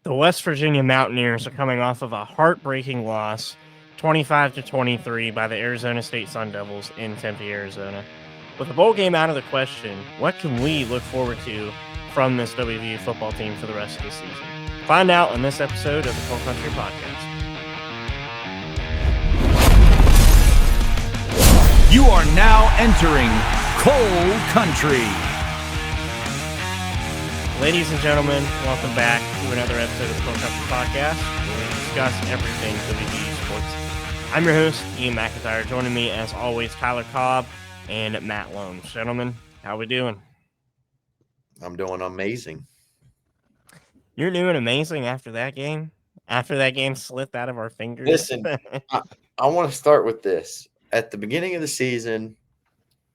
The West Virginia Mountaineers are coming off of a heartbreaking loss, 25-23 by the Arizona State Sun Devils in Tempe, Arizona. With the bowl game out of the question, what can we look forward to from this WVU football team for the rest of the season? Find out on this episode of the Cold Country Podcast. You are now entering Cold Country. Ladies and gentlemen, welcome back to another episode of the Cold Country Podcast, where we discuss everything WVU sports. I'm your host, Ian McIntyre. Joining me, as always, Tyler Cobb and Matt Lones. Gentlemen, how we doing? I'm doing amazing. You're doing amazing after that game? After that game slipped out of our fingers? Listen, I want to start with this. At the beginning of the season,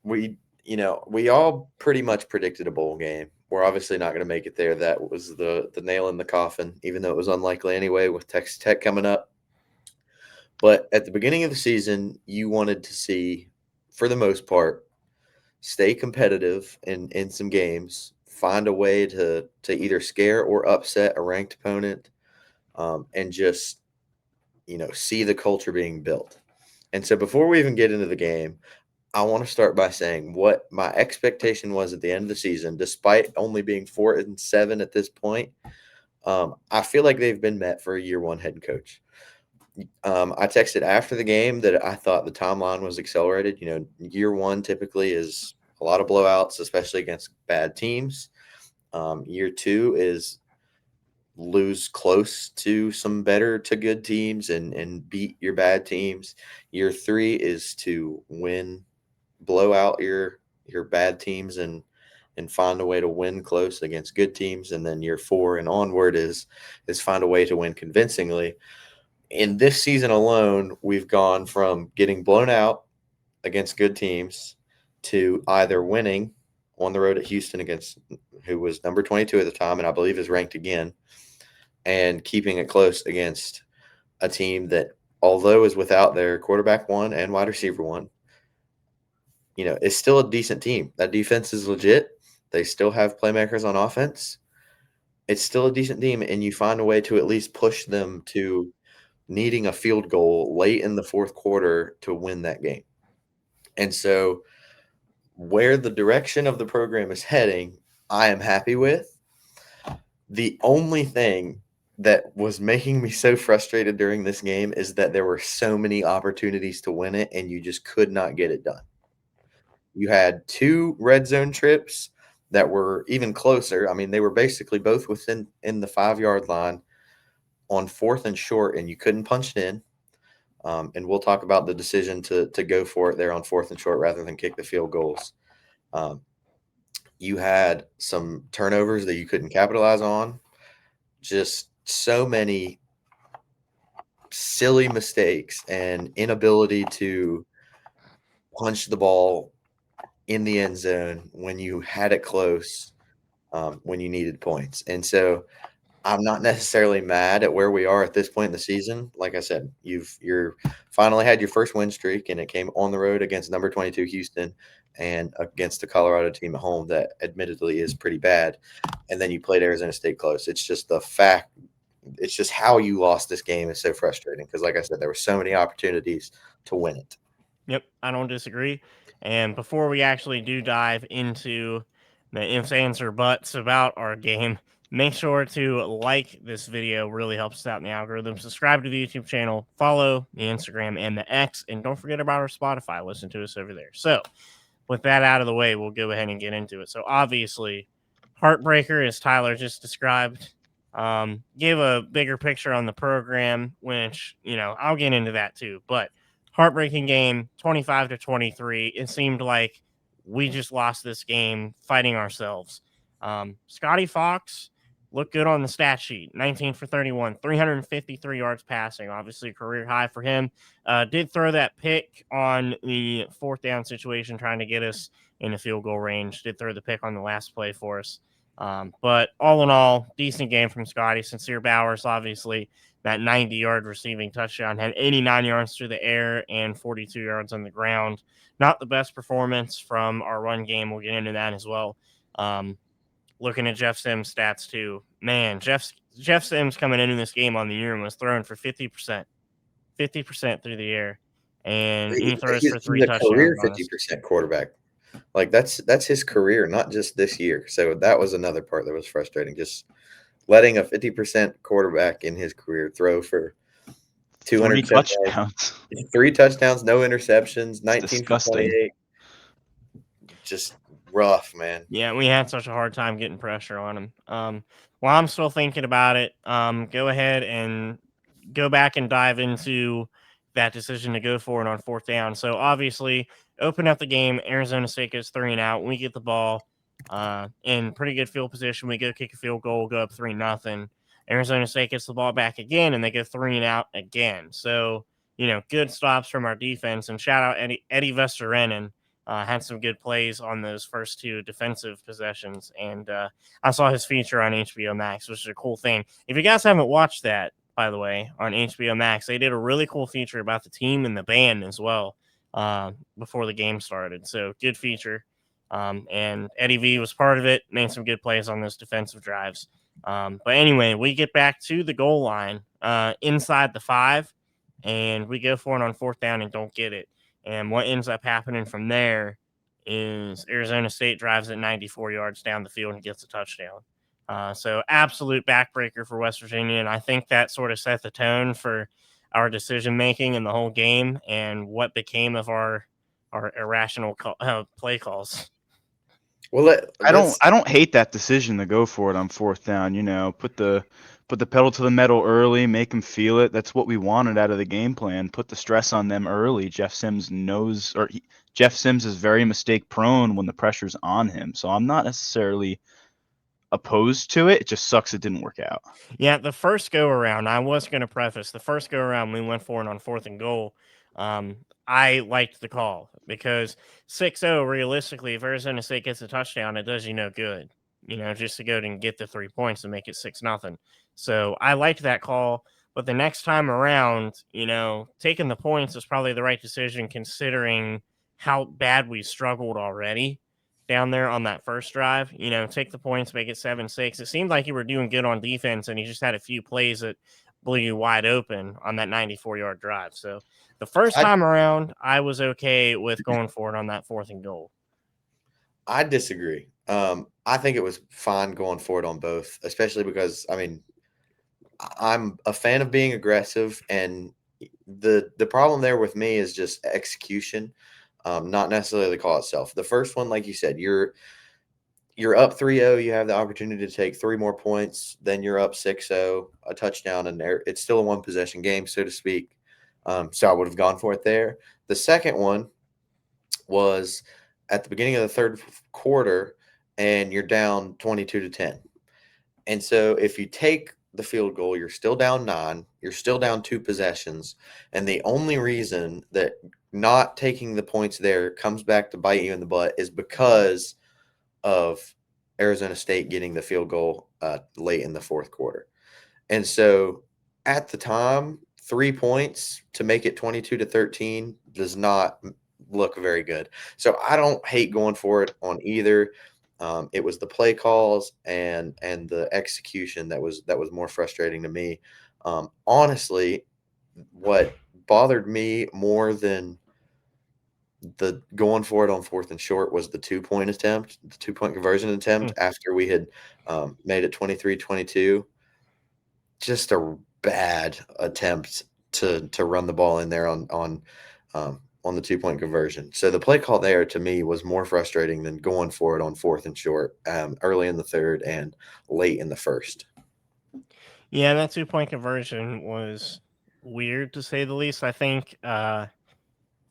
we all pretty much predicted a bowl game. We're obviously not going to make it there. That was the nail in the coffin, even though it was unlikely anyway with Texas Tech coming up. But at the beginning of the season, you wanted to see, for the most part, stay competitive in some games, find a way to either scare or upset a ranked opponent, and just, see the culture being built. And so before we even get into the game, I want to start by saying what my expectation was at the end of the season, despite only being 4-7 at this point. I feel like they've been met for a year one head coach. I texted after the game that I thought the timeline was accelerated. Year one typically is a lot of blowouts, especially against bad teams. Year two is lose close to some better to good teams and beat your bad teams. Year three is to blow out your bad teams and find a way to win close against good teams. And then year four and onward is find a way to win convincingly. In this season alone, we've gone from getting blown out against good teams to either winning on the road at Houston against who was number 22 at the time and I believe is ranked again, and keeping it close against a team that, although is without their quarterback one and wide receiver one, it's still a decent team. That defense is legit. They still have playmakers on offense. It's still a decent team, and you find a way to at least push them to needing a field goal late in the fourth quarter to win that game. And so where the direction of the program is heading, I am happy with. The only thing that was making me so frustrated during this game is that there were so many opportunities to win it, and you just could not get it done. You had two red zone trips that were even closer. I mean, they were basically both within the 5-yard line on 4th and short, and you couldn't punch it in. And we'll talk about the decision to go for it there on 4th and short rather than kick the field goals. You had some turnovers that you couldn't capitalize on. Just so many silly mistakes and inability to punch the ball in the end zone when you had it close, when you needed points. And so I'm not necessarily mad at where we are at this point in the season. Like I said, you're finally had your first win streak, and it came on the road against number 22 Houston and against the Colorado team at home that admittedly is pretty bad. And then you played Arizona State close. It's just the fact. It's just how you lost this game is so frustrating because, like I said, there were so many opportunities to win it. Yep, I don't disagree. And before we actually do dive into the ifs, ands, or buts about our game, make sure to like this video. Really helps us out in the algorithm. Subscribe to the YouTube channel. Follow the Instagram and the X. And don't forget about our Spotify. Listen to us over there. So with that out of the way, we'll go ahead and get into it. So obviously, heartbreaker, as Tyler just described, gave a bigger picture on the program, which, I'll get into that too. But heartbreaking game, 25-23. It seemed like we just lost this game fighting ourselves. Scotty Fox looked good on the stat sheet. 19 for 31, 353 yards passing. Obviously a career high for him. Did throw that pick on the 4th down situation, trying to get us in the field goal range. Did throw the pick on the last play for us. But all in all, decent game from Scotty. Sincere Bowers, obviously, that 90-yard receiving touchdown, had 89 yards through the air and 42 yards on the ground. Not the best performance from our run game. We'll get into that as well. Looking at Jeff Sims' stats too, man, Jeff's Jeff Sims coming into this game on the year and was throwing for 50% through the air, and he throws for He's 3 a career touchdowns on us. 50% quarterback. Like that's his career, not just this year. So that was another part that was frustrating. Just letting a 50% quarterback in his career throw for 3 200 touchdowns. 3 touchdowns, no interceptions, 19 for disgusting. 28. Just rough, man. Yeah, we had such a hard time getting pressure on him. While I'm still thinking about it, go ahead and go back and dive into that decision to go for it on 4th down. So obviously, open up the game. Arizona State goes 3 and out. We get the ball in pretty good field position. We go kick a field goal, go up 3-0. Arizona State gets the ball back again, and they go 3 and out again. So good stops from our defense. And shout out Eddie Vesterinen. Had some good plays on those first 2 defensive possessions, and I saw his feature on HBO Max, which is a cool thing. If you guys haven't watched that, by the way, on HBO Max, they did a really cool feature about the team and the band as well before the game started. So good feature, and Eddie V was part of it, made some good plays on those defensive drives. But anyway, we get back to the goal line inside the 5, and we go for it on 4th down and don't get it. And what ends up happening from there is Arizona State drives it 94 yards down the field and gets a touchdown. So absolute backbreaker for West Virginia. And I think that sort of set the tone for our decision making in the whole game and what became of our irrational play calls. Well, I don't hate that decision to go for it on 4th down. Put the pedal to the metal early, make them feel it. That's what we wanted out of the game plan. Put the stress on them early. Jeff Sims is very mistake prone when the pressure's on him. So I'm not necessarily opposed to it. It just sucks it didn't work out. Yeah, the first go around, I was going to preface the first go around we went for it on 4th and goal. I liked the call because 6-0, realistically, if Arizona State gets a touchdown, it does you no good, just to go and get the 3 points and make it 6-0. So I liked that call. But the next time around, taking the points is probably the right decision considering how bad we struggled already down there on that first drive. Take the points, make it 7-6. It seemed like you were doing good on defense, and you just had a few plays that blew you wide open on that 94-yard drive. So the first time around, I was okay with going for it on that 4th and goal. I disagree. I think it was fine going for it on both, especially because, I'm a fan of being aggressive, and the problem there with me is just execution, not necessarily the call itself. The first one, like you said, you're up 3-0, you have the opportunity to take 3 more points, then you're up 6-0, a touchdown, and it's still a 1-possession game, so to speak. So I would have gone for it there. The second one was at the beginning of the 3rd quarter, and you're down 22-10. And so if you take the field goal, you're still down 9, you're still down 2 possessions, and the only reason that not taking the points there comes back to bite you in the butt is because of Arizona State getting the field goal late in the 4th quarter. And so at the time, 3 points to make it 22-13 does not look very good. So I don't hate going for it on either. It was the play calls and the execution that was more frustrating to me. Honestly, what bothered me more than the going for it on 4th and short was the 2-point attempt, the 2-point conversion attempt after we had made it 23-22. Just a bad attempt to run the ball in there on the 2-point conversion. So the play call there to me was more frustrating than going for it on 4th and short early in the 3rd and late in the 1st. Yeah, that 2-point conversion was weird to say the least. I think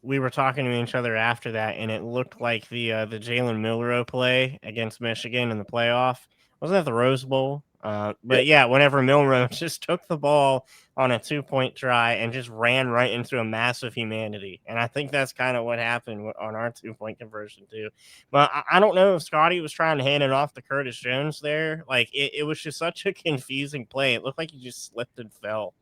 we were talking to each other after that, and it looked like the Jalen Milroe play against Michigan in the playoff. Wasn't that the Rose Bowl? But yeah, whenever Milroe just took the ball on a 2-point try and just ran right into a massive humanity. And I think that's kind of what happened on our 2-point conversion too. But I don't know if Scotty was trying to hand it off to Curtis Jones there. Like it was just such a confusing play. It looked like he just slipped and fell.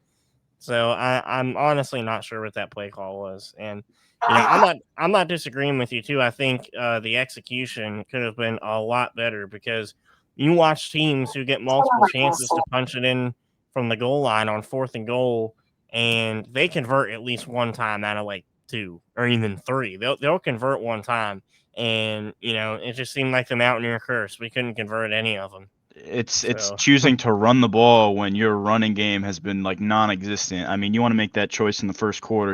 So I'm honestly not sure what that play call was. And I'm not disagreeing with you too. I think the execution could have been a lot better because You watch teams who get multiple chances to punch it in from the goal line on 4th and goal, and they convert at least one time out of like 2 or even 3. They'll convert one time, and it just seemed like the Mountaineer curse. We couldn't convert any of them. It's So choosing to run the ball when your running game has been like non-existent. I mean, you want to make that choice in the first quarter,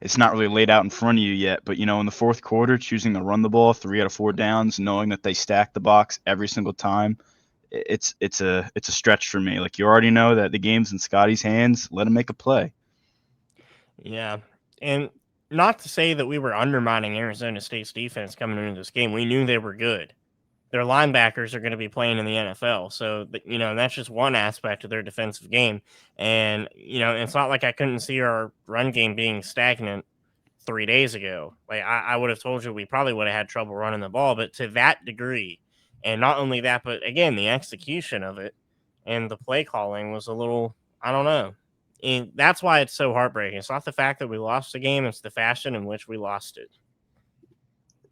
it's not really laid out in front of you yet, but in the fourth quarter, choosing to run the ball 3 out of 4 downs, knowing that they stack the box every single time, it's a stretch for me. Like, you already know that the game's in Scotty's hands. Let him make a play. yeah, and not to say that we were undermining Arizona State's defense coming into this game. We knew they were good. Their linebackers are going to be playing in the NFL. So, that's just one aspect of their defensive game. And, it's not like I couldn't see our run game being stagnant 3 days ago. Like, I would have told you we probably would have had trouble running the ball, but to that degree. And not only that, but again, the execution of it and the play calling was a little, I don't know. And that's why it's so heartbreaking. It's not the fact that we lost the game, it's the fashion in which we lost it.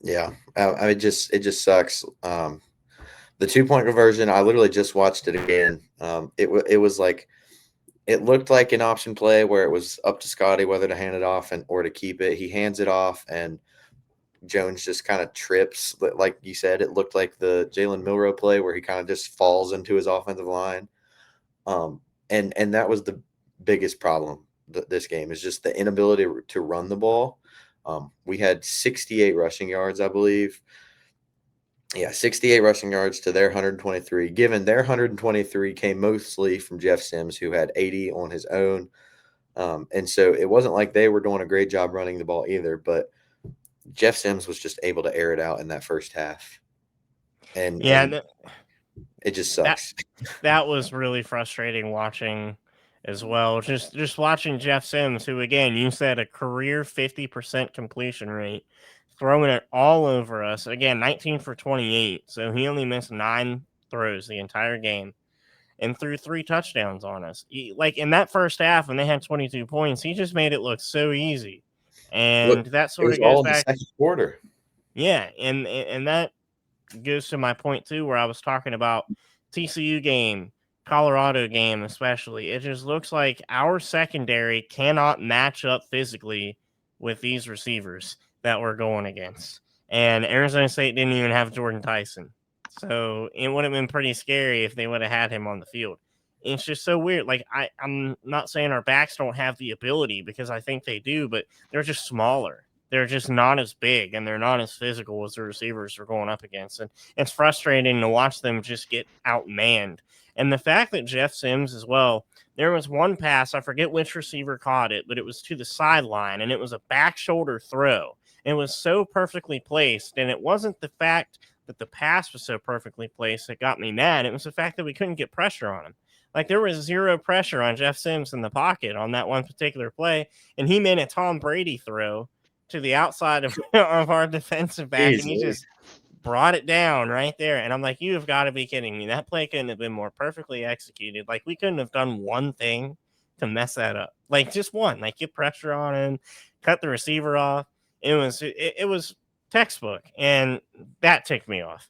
Yeah, I mean, it just sucks. The 2-point conversion, I literally just watched it again. It was like, it looked like an option play where it was up to Scotty whether to hand it off or to keep it. He hands it off, and Jones just kind of trips. Like you said, it looked like the Jalen Milroe play where he kind of just falls into his offensive line. And that was the biggest problem this game, is just the inability to run the ball. We had 68 rushing yards, I believe. Yeah, 68 rushing yards to their 123. Given their 123 came mostly from Jeff Sims, who had 80 on his own. And so it wasn't like they were doing a great job running the ball either, but Jeff Sims was just able to air it out in that first half. And it just sucks. That was really frustrating watching as well. Just watching Jeff Sims, who, again, you said a career 50% completion rate, throwing it all over us. Again, 19 for 28, so he only missed 9 throws the entire game and threw 3 touchdowns on us. Like, in that first half, when they had 22 points, he just made it look so easy. And Look, that it sort was of goes all in the back. second quarter. Yeah, and that goes to my point too, where I was talking about TCU game, Colorado game, especially. It just looks like our secondary cannot match up physically with these receivers that we're going against. And Arizona State didn't even have Jordan Tyson. So it would have been pretty scary if they would have had him on the field. It's just so weird. Like, I'm not saying our backs don't have the ability, because I think they do, but they're just smaller. They're just not as big, and they're not as physical as the receivers are going up against. And it's frustrating to watch them just get outmanned. And the fact that Jeff Sims as well, there was one pass, I forget which receiver caught it, but it was to the sideline, and it was a back shoulder throw. It was so perfectly placed, and it wasn't the fact that the pass was so perfectly placed that got me mad. It was the fact that we couldn't get pressure on him. Like, there was zero pressure on Jeff Sims in the pocket on that one particular play, and he made a Tom Brady throw to the outside of our defensive back, Jeez, and he just brought it down right there. And I'm like, you have got to be kidding me. That play couldn't have been more perfectly executed. Like, we couldn't have done one thing to mess that up. Like, just one. Like, get pressure on him, cut the receiver off. It was textbook, and that ticked me off.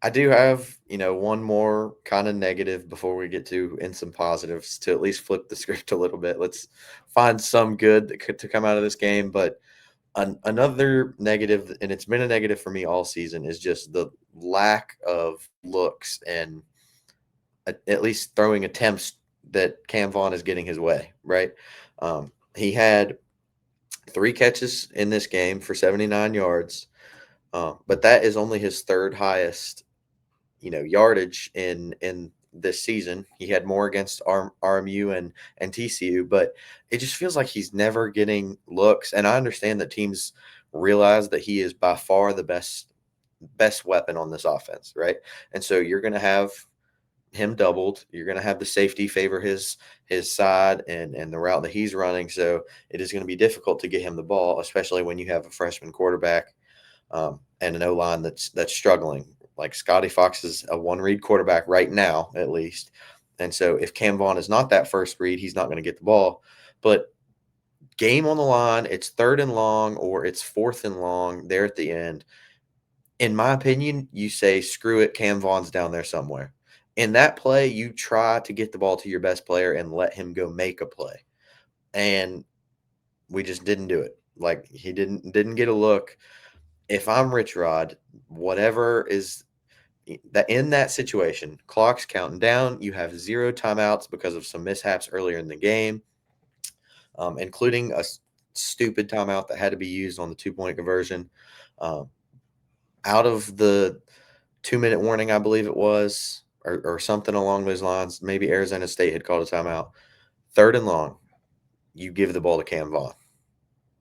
I do have, one more kind of negative before we get in some positives to at least flip the script a little bit. Let's find some good to come out of this game. But another negative, and it's been a negative for me all season, is just the lack of looks and at least throwing attempts that Cam Vaughn is getting his way, right? He had 3 catches in this game for 79 yards, but that is only his 3rd highest yardage in this season. He had more against RMU and TCU, but it just feels like he's never getting looks. And I understand that teams realize that he is by far the best weapon on this offense, right? And so you're going to have him doubled. You're going to have the safety favor his side and the route that he's running. So it is going to be difficult to get him the ball, especially when you have a freshman quarterback and an O-line that's struggling. Like, Scotty Fox is a 1-read quarterback right now, at least. And so if Cam Vaughn is not that first read, he's not going to get the ball. But game on the line, it's 3rd and long or it's 4th and long there at the end. in my opinion, you say, screw it, Cam Vaughn's down there somewhere. In that play, you try to get the ball to your best player and let him go make a play. And we just didn't do it. Like, he didn't get a look. If I'm Rich Rod, whatever is that in that situation, clock's counting down, you have 0 timeouts because of some mishaps earlier in the game, including a stupid timeout that had to be used on the 2-point conversion. Out of the 2-minute warning, I believe it was, or something along those lines. Maybe Arizona State had called a timeout. 3rd and long, you give the ball to Cam Vaughn.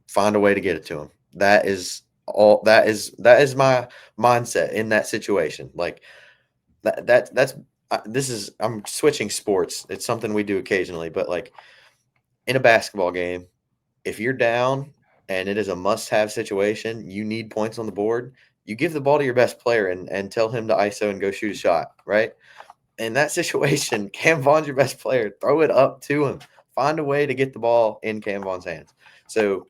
Find a way to get it to him. That is my mindset in that situation. Like I'm switching sports. It's something we do occasionally, but like in a basketball game, if you're down and it is a must-have situation, you need points on the board, you give the ball to your best player and tell him to ISO and go shoot a shot, right? In that situation, Cam Vaughn's your best player. Throw it up to him. Find a way to get the ball in Cam Vaughn's hands. So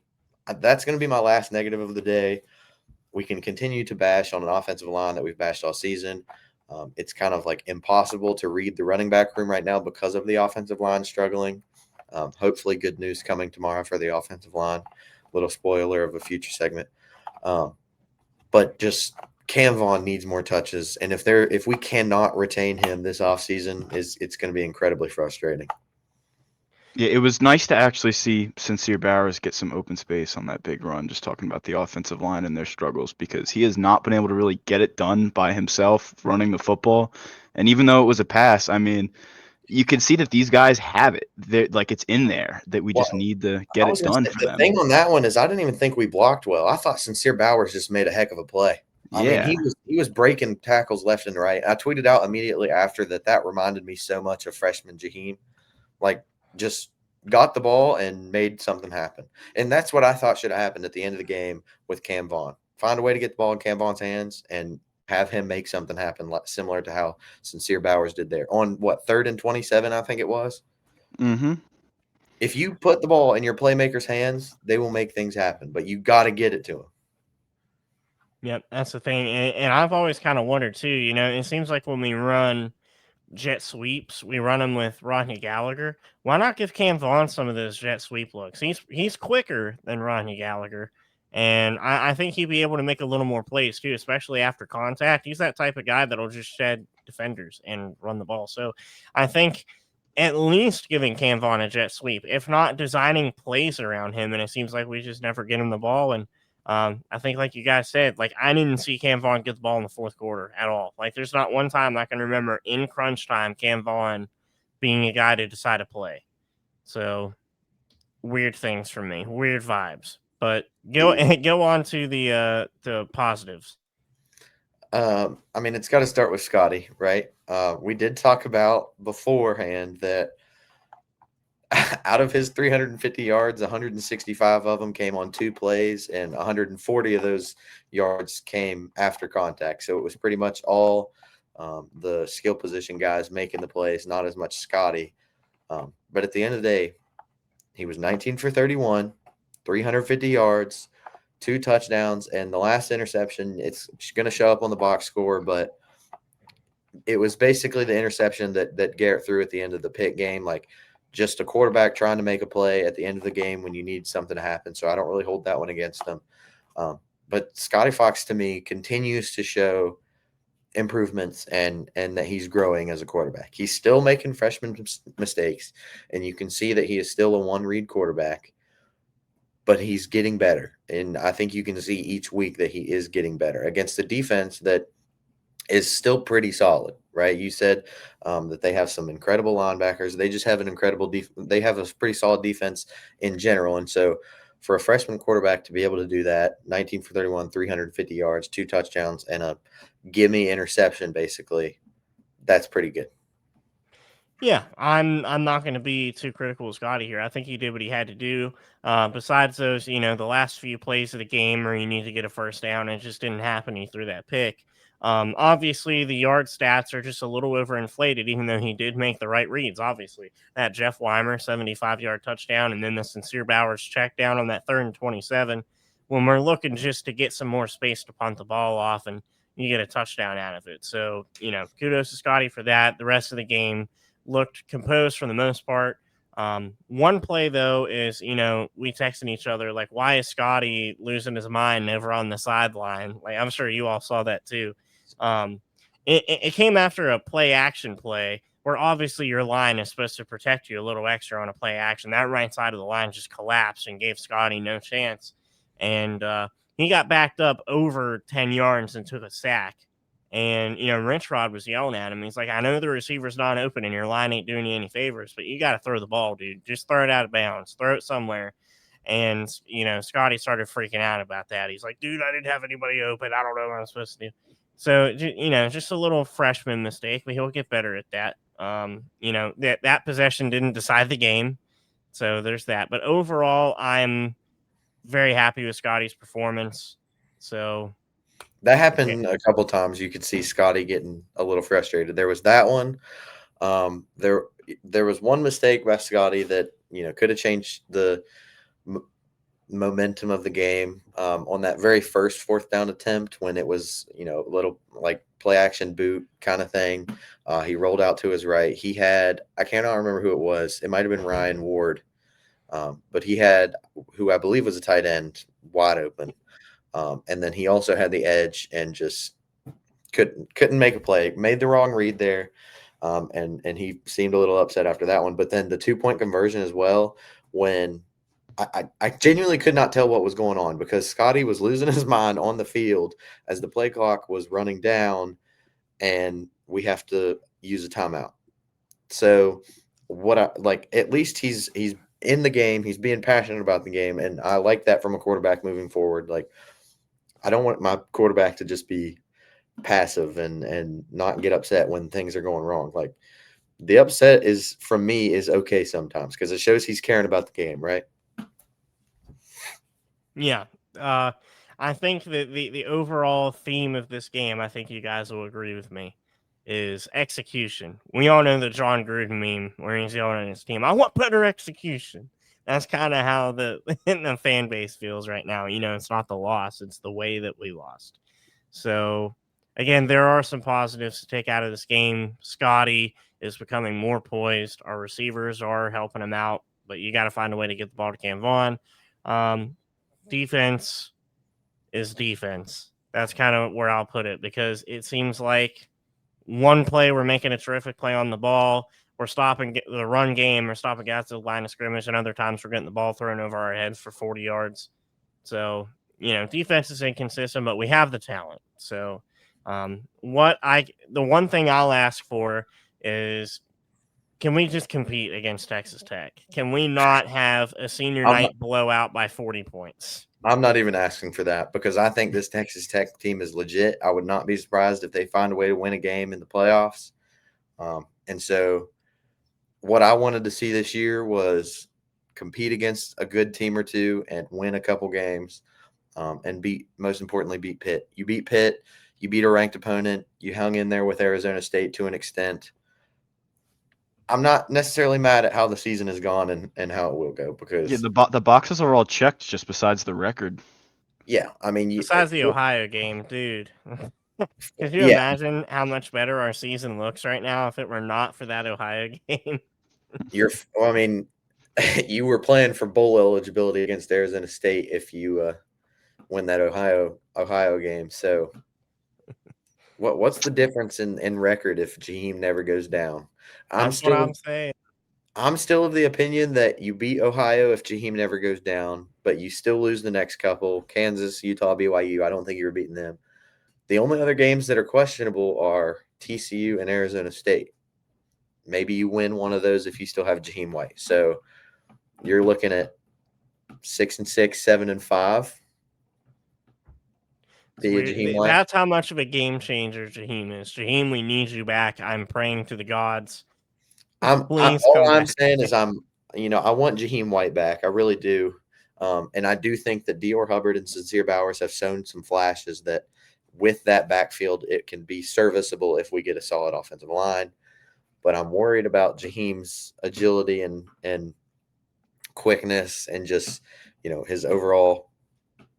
that's going to be my last negative of the day. We can continue to bash on an offensive line that we've bashed all season. It's kind of like impossible to read the running back room right now because of the offensive line struggling. Hopefully good news coming tomorrow for the offensive line. Little spoiler of a future segment. But just Cam Vaughn needs more touches. And if we cannot retain him this offseason, it's going to be incredibly frustrating. Yeah, it was nice to actually see Sincere Bowers get some open space on that big run, just talking about the offensive line and their struggles, because he has not been able to really get it done by himself running the football. And even though it was a pass, I mean, you can see that these guys have it. Like, it's in there that we just need to get it done for the them. thing on that one is I didn't even think we blocked well. I thought Sincere Bowers just made a heck of a play. I mean, he was breaking tackles left and right. I tweeted out immediately after that reminded me so much of freshman Jaheim. Like, just got the ball and made something happen. And that's what I thought should have happened at the end of the game with Cam Vaughn. Find a way to get the ball in Cam Vaughn's hands and have him make something happen, similar to how Sincere Bowers did there. On, 3rd and 27, I think it was? Mm-hmm. If you put the ball in your playmakers' hands, they will make things happen, but you got to get it to them. Yep, that's the thing. And I've always kind of wondered, too, it seems like when we run jet sweeps, we run them with Rodney Gallagher. Why not give Cam Vaughn some of those jet sweep looks? He's quicker than Rodney Gallagher, and I think he'd be able to make a little more plays too, especially after contact. He's that type of guy that'll just shed defenders and run the ball. So I think at least giving Cam Vaughn a jet sweep, if not designing plays around him, and it seems like we just never get him the ball. And I think, like you guys said, like, I didn't see Cam Vaughn get the ball in the 4th quarter at all. Like, there's not one time I can remember in crunch time Cam Vaughn being a guy to decide a play. So, weird things from me, weird vibes. But go on to the positives. I mean, it's got to start with Scotty, right? We did talk about beforehand that out of his 350 yards, 165 of them came on 2 plays, and 140 of those yards came after contact. So it was pretty much all the skill position guys making the plays, not as much Scotty. But at the end of the day, he was 19 for 31, 350 yards, 2 touchdowns, and the last interception, it's going to show up on the box score, but it was basically the interception that Garrett threw at the end of the Pitt game, like just a quarterback trying to make a play at the end of the game when you need something to happen. So I don't really hold that one against him. But Scotty Fox, to me, continues to show improvements and that he's growing as a quarterback. He's still making freshman mistakes, and you can see that he is still a one-read quarterback, but he's getting better. And I think you can see each week that he is getting better against the defense that is still pretty solid, right? You said that they have some incredible linebackers. They just have an incredible they have a pretty solid defense in general. And so for a freshman quarterback to be able to do that, 19 for 31, 350 yards, 2 touchdowns, and a gimme interception, basically, that's pretty good. Yeah, I'm not going to be too critical of Scotty here. I think he did what he had to do. Besides those, the last few plays of the game where you need to get a first down, it just didn't happen. He threw that pick. Obviously, the yard stats are just a little overinflated, even though he did make the right reads. Obviously, that Jeff Weimer 75-yard touchdown, and then the Sincere Bowers check down on that 3rd and 27. When we're looking just to get some more space to punt the ball off and you get a touchdown out of it. So, kudos to Scotty for that. The rest of the game looked composed for the most part. One play, though, is, we texting each other, like, why is Scotty losing his mind over on the sideline? Like, I'm sure you all saw that too. It came after a play action play where obviously your line is supposed to protect you a little extra on a play action. That right side of the line just collapsed and gave Scotty no chance. And he got backed up over 10 yards and took a sack. And, Wrench-Rod was yelling at him. He's like, I know the receiver's not open and your line ain't doing you any favors, but you got to throw the ball, dude. Just throw it out of bounds. Throw it somewhere. And, Scotty started freaking out about that. He's like, dude, I didn't have anybody open. I don't know what I'm supposed to do. So, just a little freshman mistake, but he'll get better at that. That possession didn't decide the game. So there's that. But overall, I'm very happy with Scotty's performance. So that happened a couple times. You could see Scotty getting a little frustrated. There was that one. There was one mistake by Scotty that could have changed the momentum of the game on that very first 4th down attempt when it was a little like play action boot kind of thing. He rolled out to his right. He had, I cannot remember who it was. It might have been Ryan Ward, but he had who I believe was a tight end wide open. And then he also had the edge and just couldn't make a play, made the wrong read there. And he seemed a little upset after that one. But then the 2-point conversion as well, when I genuinely could not tell what was going on because Scotty was losing his mind on the field as the play clock was running down and we have to use a timeout. So at least he's in the game. He's being passionate about the game. And I like that from a quarterback moving forward. Like, I don't want my quarterback to just be passive and not get upset when things are going wrong. Like, the upset is okay sometimes because it shows he's caring about the game, right? Yeah. I think that the overall theme of this game, I think you guys will agree with me, is execution. We all know the John Gruden meme where he's yelling at his team, I want better execution. That's kind of how the fan base feels right now. It's not the loss, it's the way that we lost. So, again, there are some positives to take out of this game. Scotty is becoming more poised. Our receivers are helping him out, but you got to find a way to get the ball to Cam Vaughn. Defense is defense. That's kind of where I'll put it because it seems like one play we're making a terrific play on the ball. We're stopping the run game. We're stopping guys at the line of scrimmage, and other times we're getting the ball thrown over our heads for 40 yards. So, defense is inconsistent, but we have the talent. So, the one thing I'll ask for is, can we just compete against Texas Tech? Can we not have a senior night blowout by 40 points? I'm not even asking for that because I think this Texas Tech team is legit. I would not be surprised if they find a way to win a game in the playoffs. And so what I wanted to see this year was compete against a good team or two and win a couple games and most importantly, beat Pitt. You beat Pitt, you beat a ranked opponent, you hung in there with Arizona State to an extent. I'm not necessarily mad at how the season has gone and how it will go because the boxes are all checked just besides the record. Yeah, I mean, besides the Ohio game, dude. Could you imagine how much better our season looks right now if it were not for that Ohio game? You were playing for bowl eligibility against Arizona State if you win that Ohio game. So, what's the difference in record if Jaheim never goes down? That's what I'm saying. I'm still of the opinion that you beat Ohio if Jaheim never goes down, but you still lose the next couple. Kansas, Utah, BYU. I don't think you're beating them. The only other games that are questionable are TCU and Arizona State. Maybe you win one of those if you still have Jaheim White. So you're looking at 6-6, 7-5. That's how much of a game changer Jaheim is. Jaheim, we need you back. I'm praying to the gods. All I'm saying is I want Jaheim White back. I really do. And I do think that Dior Hubbard and Sincere Bowers have shown some flashes that with that backfield, it can be serviceable if we get a solid offensive line. But I'm worried about Jaheim's agility and quickness and just, his overall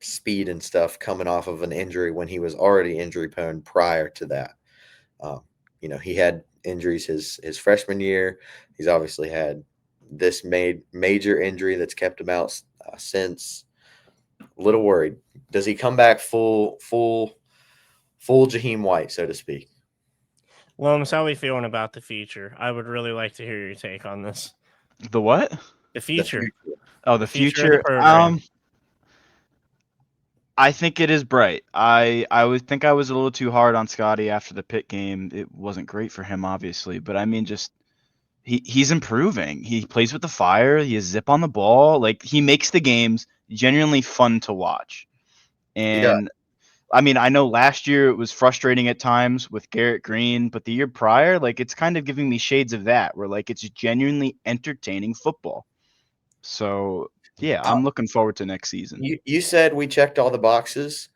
speed and stuff coming off of an injury when he was already injury prone prior to that. He had injuries his freshman year. He's obviously had this major injury that's kept him out since. A little worried. Does he come back full Jaheim White, so to speak? Lomas, how are we feeling about the future? I would really like to hear your take on this. The what? The future. Oh, the future of the future. program. I think it is bright. I would think I was a little too hard on Scotty after the Pitt game. It wasn't great for him, obviously, but I mean, just he's improving. He plays with the fire. He has zip on the ball. Like, he makes the games genuinely fun to watch. And I mean, I know last year it was frustrating at times with Garrett Green, but the year prior, like, it's kind of giving me shades of that, where like it's genuinely entertaining football. So yeah, I'm looking forward to next season. You said we checked all the boxes.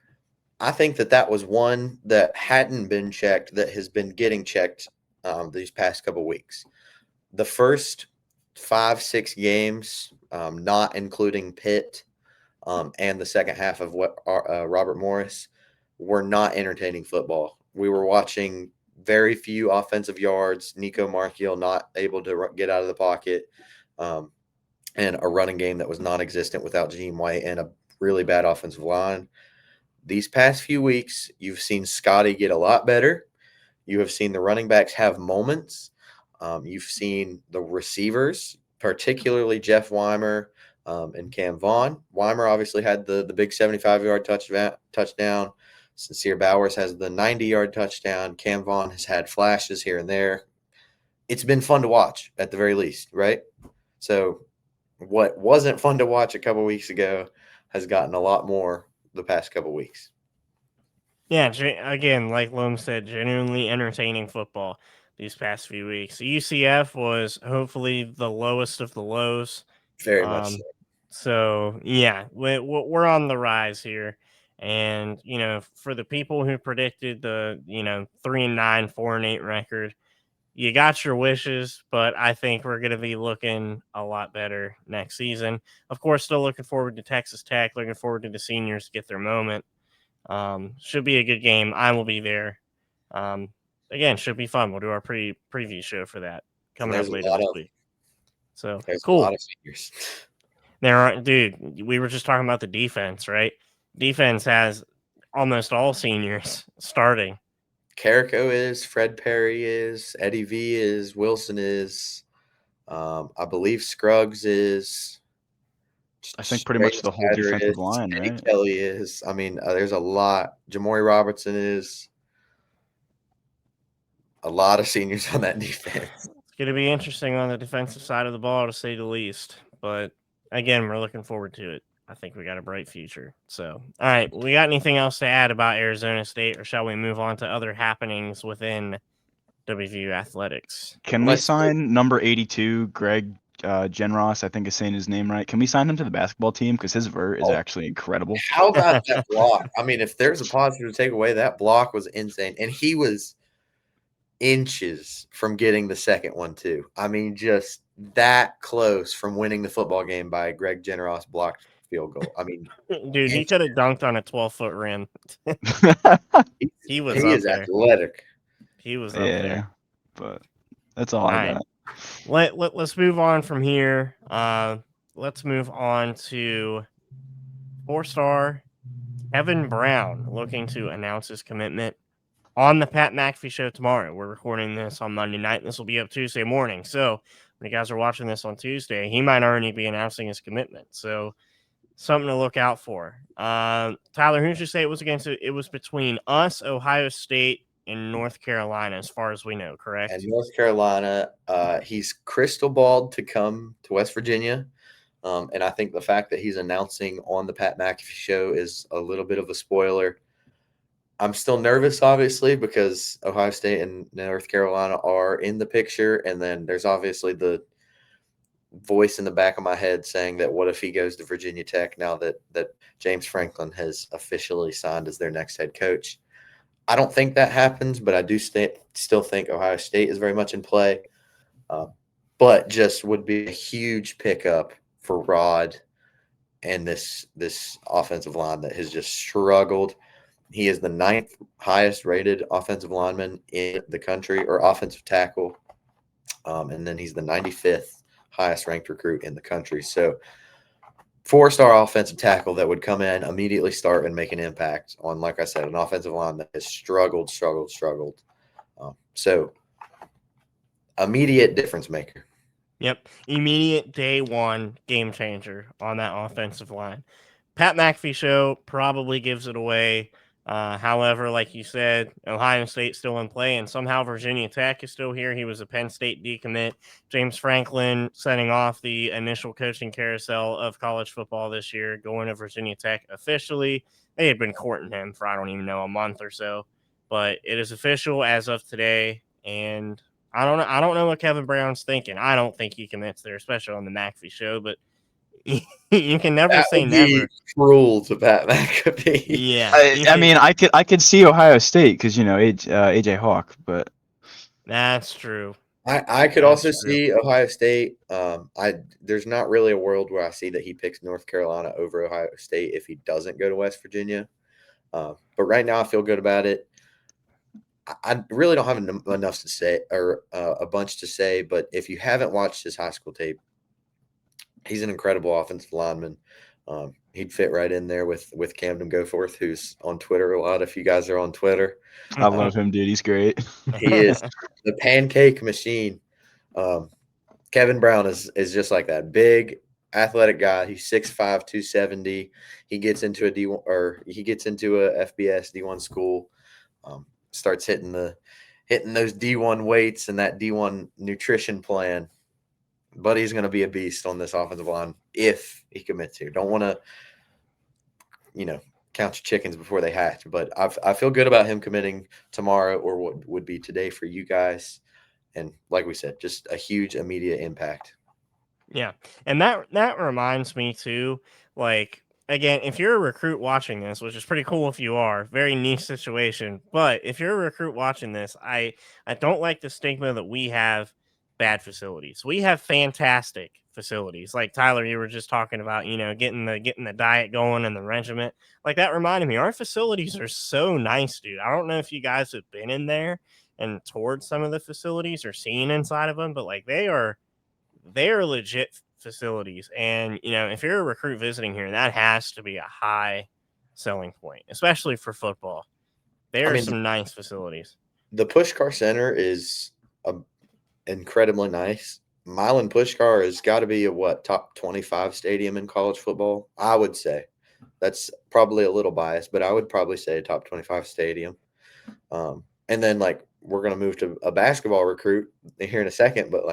I think that was one that hadn't been checked that has been getting checked these past couple weeks. The first 5-6 games, not including Pitt, and the second half of what Robert Morris, were not entertaining football. We were watching very few offensive yards. Nico Marchiol not able to get out of the pocket, and a running game that was non-existent without Jaheim White and a really bad offensive line. These past few weeks, you've seen Scotty get a lot better. You have seen the running backs have moments. You've seen the receivers, particularly Jeff Weimer and Cam Vaughn. Weimer obviously had the big 75-yard touchdown. Sincere Bowers has the 90-yard touchdown. Cam Vaughn has had flashes here and there. It's been fun to watch at the very least, right? So what wasn't fun to watch a couple weeks ago has gotten a lot more the past couple weeks. Yeah, again, like Loam said, genuinely entertaining football these past few weeks. UCF was hopefully the lowest of the lows. Very much so. So, yeah, we're on the rise here. And, for the people who predicted the, 3-9, 4-8 record, you got your wishes, but I think we're going to be looking a lot better next season. Of course, still looking forward to Texas Tech, looking forward to the seniors get their moment. Should be a good game. I will be there. Again, should be fun. We'll do our preview show for that coming up later this week. So cool. A lot of seniors. Dude, we were just talking about the defense, right? Defense has almost all seniors starting. Carrico is, Fred Perry is, Eddie V is, Wilson is, I believe Scruggs is. I think pretty much the whole defensive line, Eddie right? Kelly is. I mean, there's a lot. Jamori Robertson is. A lot of seniors on that defense. It's going to be interesting on the defensive side of the ball, to say the least. But again, we're looking forward to it. I think we got a bright future. So, all right, we got anything else to add about Arizona State, or shall we move on to other happenings within WVU athletics? Can we sign number 82, Greg Genros, I think is saying his name right? Can we sign him to the basketball team? Because his vert is actually incredible. How about that block? I mean, if there's a positive to take away, that block was insane. And he was inches from getting the second one, too. I mean, just that close from winning the football game by Greg Generos blocked field goal. I mean, dude, he could have dunked on a 12-foot rim. He is athletic. He was up there. But that's all I got. Let's move on from here. Let's move on to 4-star Kevin Brown looking to announce his commitment on the Pat McAfee show tomorrow. We're recording this on Monday night. This will be up Tuesday morning. So when you guys are watching this on Tuesday, he might already be announcing his commitment. So something to look out for. Tyler, who did you say it was against? It was between us, Ohio State, and North Carolina, as far as we know, correct? And North Carolina, he's crystal balled to come to West Virginia. And I think the fact that he's announcing on the Pat McAfee show is a little bit of a spoiler. I'm still nervous, obviously, because Ohio State and North Carolina are in the picture. And then there's obviously the voice in the back of my head saying that what if he goes to Virginia Tech now that James Franklin has officially signed as their next head coach. I don't think that happens, but I do still think Ohio State is very much in play. But just would be a huge pickup for Rod and this offensive line that has just struggled. He is the 9th highest rated offensive lineman in the country, or offensive tackle. And then he's the 95th highest ranked recruit in the country. So 4-star offensive tackle that would come in, immediately start and make an impact on, like I said, an offensive line that has struggled. So immediate difference maker. Yep. Immediate day one game changer on that offensive line. Pat McAfee show probably gives it away. However, like you said, Ohio State still in play, and somehow Virginia Tech is still here. He was a Penn State decommit. James Franklin setting off the initial coaching carousel of college football this year, going to Virginia Tech officially. They had been courting him for, I don't even know, a month or so, but it is official as of today. And I don't know what Kevin Brown's thinking. I don't think he commits there, especially on the McAfee show, but you can never That say would be never. cruel to Pat McAfee. Yeah. I mean, I could see Ohio State because AJ Hawk, but That's true. I could That's also true. see Ohio State. There's not really a world where I see that he picks North Carolina over Ohio State if he doesn't go to West Virginia. But right now, I feel good about it. I really don't have enough to say, or a bunch to say. But if you haven't watched his high school tape, he's an incredible offensive lineman. He'd fit right in there with Camden Goforth, who's on Twitter a lot. If you guys are on Twitter, I love him, dude. He's great. he is the pancake machine. Kevin Brown is just like that big athletic guy. He's 6'5", 270. He gets into a FBS D1 school. Starts hitting those D1 weights and that D1 nutrition plan. But he's going to be a beast on this offensive line if he commits here. Don't want to, count your chickens before they hatch. But I feel good about him committing tomorrow, or what would be today for you guys. And like we said, just a huge immediate impact. Yeah. And that reminds me too, like, again, if you're a recruit watching this, which is pretty cool if you are, very niche situation. But if you're a recruit watching this, I don't like the stigma that we have bad facilities. We have fantastic facilities. Like Tyler, you were just talking about, getting the diet going and the regiment. Like, that reminded me, our facilities are so nice, dude. I don't know if you guys have been in there and toured some of the facilities or seen inside of them, but like they are legit facilities. And, if you're a recruit visiting here, that has to be a high selling point, especially for football. There are some nice facilities. The Pushkar Center is incredibly nice. Milan Pushkar has got to be a top 25 stadium in college football, I would say. That's probably a little biased, but I would probably say a top 25 stadium. And then, we're going to move to a basketball recruit here in a second, but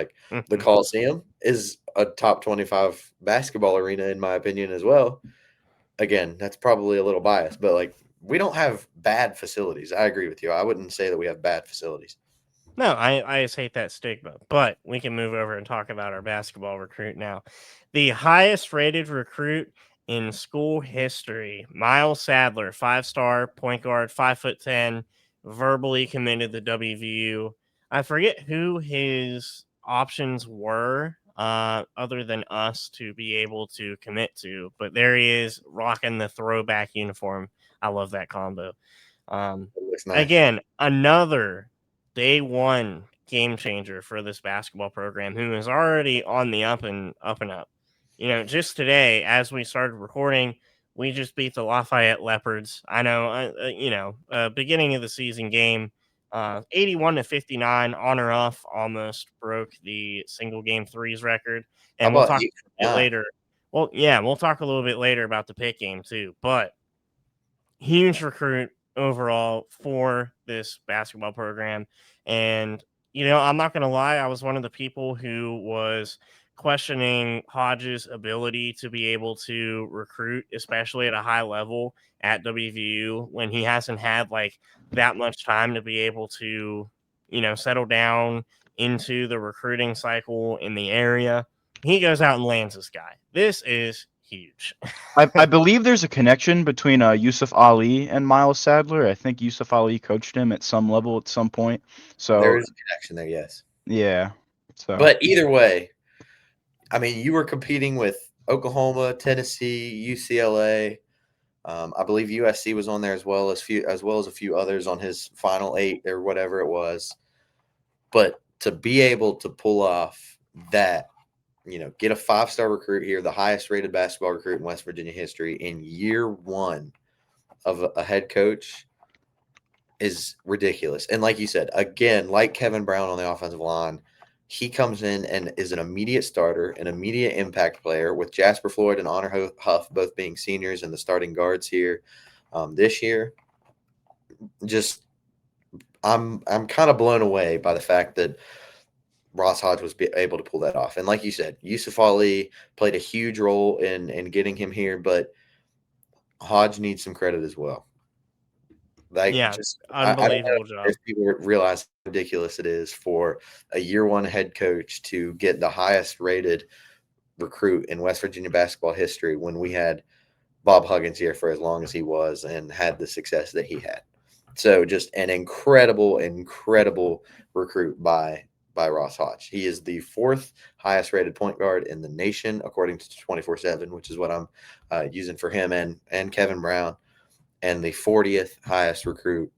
the Coliseum is a top 25 basketball arena, in my opinion, as well. Again, that's probably a little biased, but we don't have bad facilities. I agree with you. I wouldn't say that we have bad facilities. No, I just hate that stigma, but we can move over and talk about our basketball recruit now. The highest rated recruit in school history, Miles Sadler, 5-star point guard, 5'10", verbally committed to WVU. I forget who his options were, other than us to be able to commit to, but there he is rocking the throwback uniform. I love that combo. It looks nice. Again, another day one game changer for this basketball program, who is already on the up and up. Just today, as we started recording, we just beat the Lafayette Leopards. I know, beginning of the season game, 81-59, on or off, almost broke the single game threes record. And we'll talk a bit later. Well, yeah, we'll talk a little bit later about the Pitt game too. But huge recruit overall for this basketball program. And, I'm not going to lie, I was one of the people who was questioning Hodges' ability to be able to recruit, especially at a high level at WVU, when he hasn't had that much time to be able to, settle down into the recruiting cycle in the area. He goes out and lands this guy. This is huge. I believe there's a connection between Yusuf Ali and Miles Sadler. I think Yusuf Ali coached him at some level at some point. So there is a connection there, yes. Yeah. So, but either way, I mean, you were competing with Oklahoma, Tennessee, UCLA. I believe USC was on there as well as a few others on his final 8 or whatever it was. But to be able to pull off that, get a 5-star recruit here, the highest rated basketball recruit in West Virginia history in year 1 of a head coach is ridiculous. And like you said, again, like Kevin Brown on the offensive line, he comes in and is an immediate starter, an immediate impact player, with Jasper Floyd and Honor Huff both being seniors and the starting guards here this year. Just I'm kind of blown away by the fact that Ross Hodge was able to pull that off. And like you said, Yusuf Ali played a huge role in getting him here, but Hodge needs some credit as well. Like, Yeah, just unbelievable I don't know job. if people realize how ridiculous it is for a year 1 head coach to get the highest rated recruit in West Virginia basketball history when we had Bob Huggins here for as long as he was and had the success that he had. So just an incredible recruit by Ross Hodge. He is the 4th highest rated point guard in the nation, according to 24/7, which is what I'm using for him and Kevin Brown, and the 40th highest recruit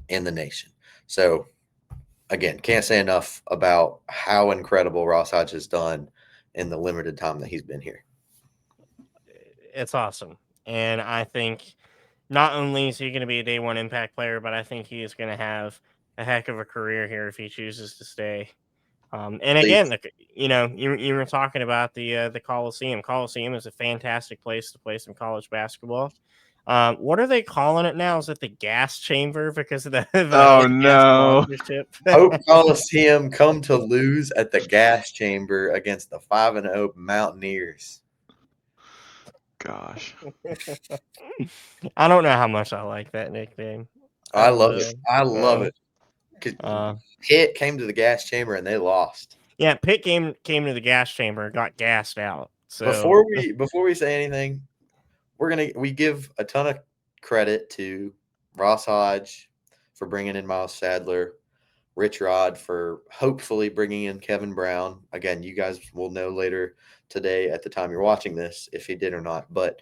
in the nation. So, again, can't say enough about how incredible Ross Hodge has done in the limited time that he's been here. It's awesome. And I think not only is he going to be a day 1 impact player, but I think he is going to have a heck of a career here if he chooses to stay. And Please. again, you were talking about the Coliseum. Coliseum is a fantastic place to play some college basketball. What are they calling it now? Is it the gas chamber because of the Oh gas no. sponsorship? Hope Coliseum come to lose at the gas chamber against the 5-0 Mountaineers. Gosh. I don't know how much I like that nickname. I love it. I love it. 'Cause Pitt came to the gas chamber and they lost. Yeah, Pitt came to the gas chamber, got gassed out. So Before we say anything, we give a ton of credit to Ross Hodge for bringing in Miles Sadler, Rich Rod for hopefully bringing in Kevin Brown. Again, you guys will know later today at the time you're watching this if he did or not. But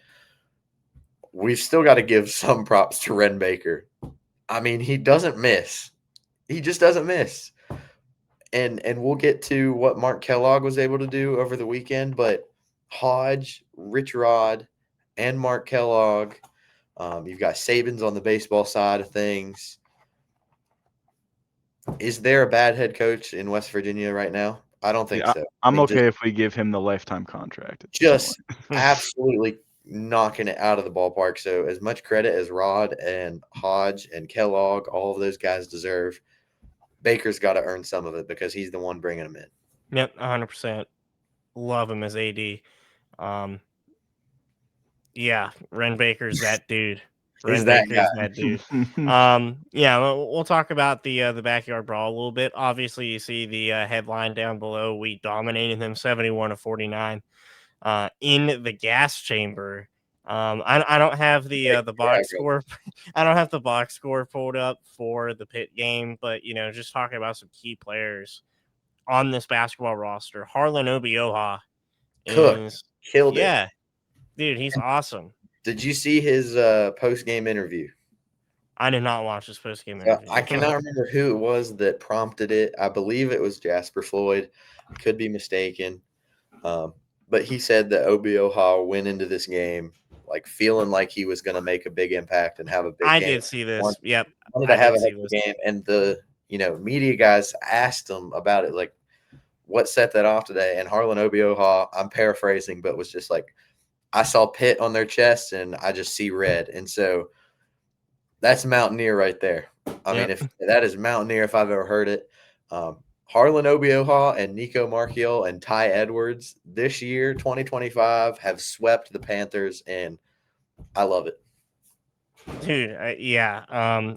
we've still got to give some props to Ren Baker. I mean, he doesn't miss. He just doesn't miss. And we'll get to what Mark Kellogg was able to do over the weekend, but Hodge, Rich Rod, and Mark Kellogg. You've got Sabins on the baseball side of things. Is there a bad head coach in West Virginia right now? I don't think so. I'm okay if we give him the lifetime contract. Just absolutely knocking it out of the ballpark. So as much credit as Rod and Hodge and Kellogg, all of those guys deserve, Baker's got to earn some of it because he's the one bringing them in. Yep, 100%. Love him as AD. Yeah, Ren Baker's that dude. He's that guy. That dude. Yeah, we'll talk about the backyard brawl a little bit. Obviously, you see the headline down below. We dominated them 71-49 in the gas chamber. I don't have the box score. I don't have the box score pulled up for the Pitt game, but just talking about some key players on this basketball roster. Harlan Obioha is killed it. Yeah, dude, he's awesome. Did you see his post-game interview? I did not watch his post-game interview. I cannot remember who it was that prompted it. I believe it was Jasper Floyd. I could be mistaken. But he said that Obioha went into this game like feeling like he was going to make a big impact and have a big game. I did see this. Yep. Wanted to have a big game. And the media guys asked him about it, like, what set that off today? And Harlan Obioha, I'm paraphrasing, but was just like, I saw Pitt on their chest and I just see red. And so that's Mountaineer right there. I mean, if that is Mountaineer, if I've ever heard it. Harlan Obioha and Nico Marchiol and Ty Edwards this year, 2025, have swept the Panthers, and I love it. Dude, yeah.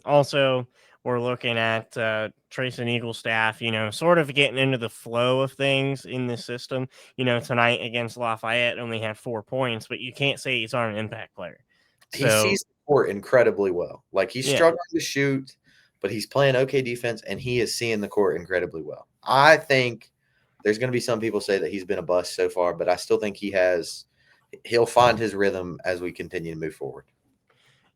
Also, we're looking at Trace and Eagle staff, sort of getting into the flow of things in this system. Tonight against Lafayette only had 4 points, but you can't say he's not an impact player. He sees the court incredibly well. Like, he's struggling to shoot, but he's playing okay defense, and he is seeing the court incredibly well. I think there's going to be some people say that he's been a bust so far, but I still think he has he'll find his rhythm as we continue to move forward.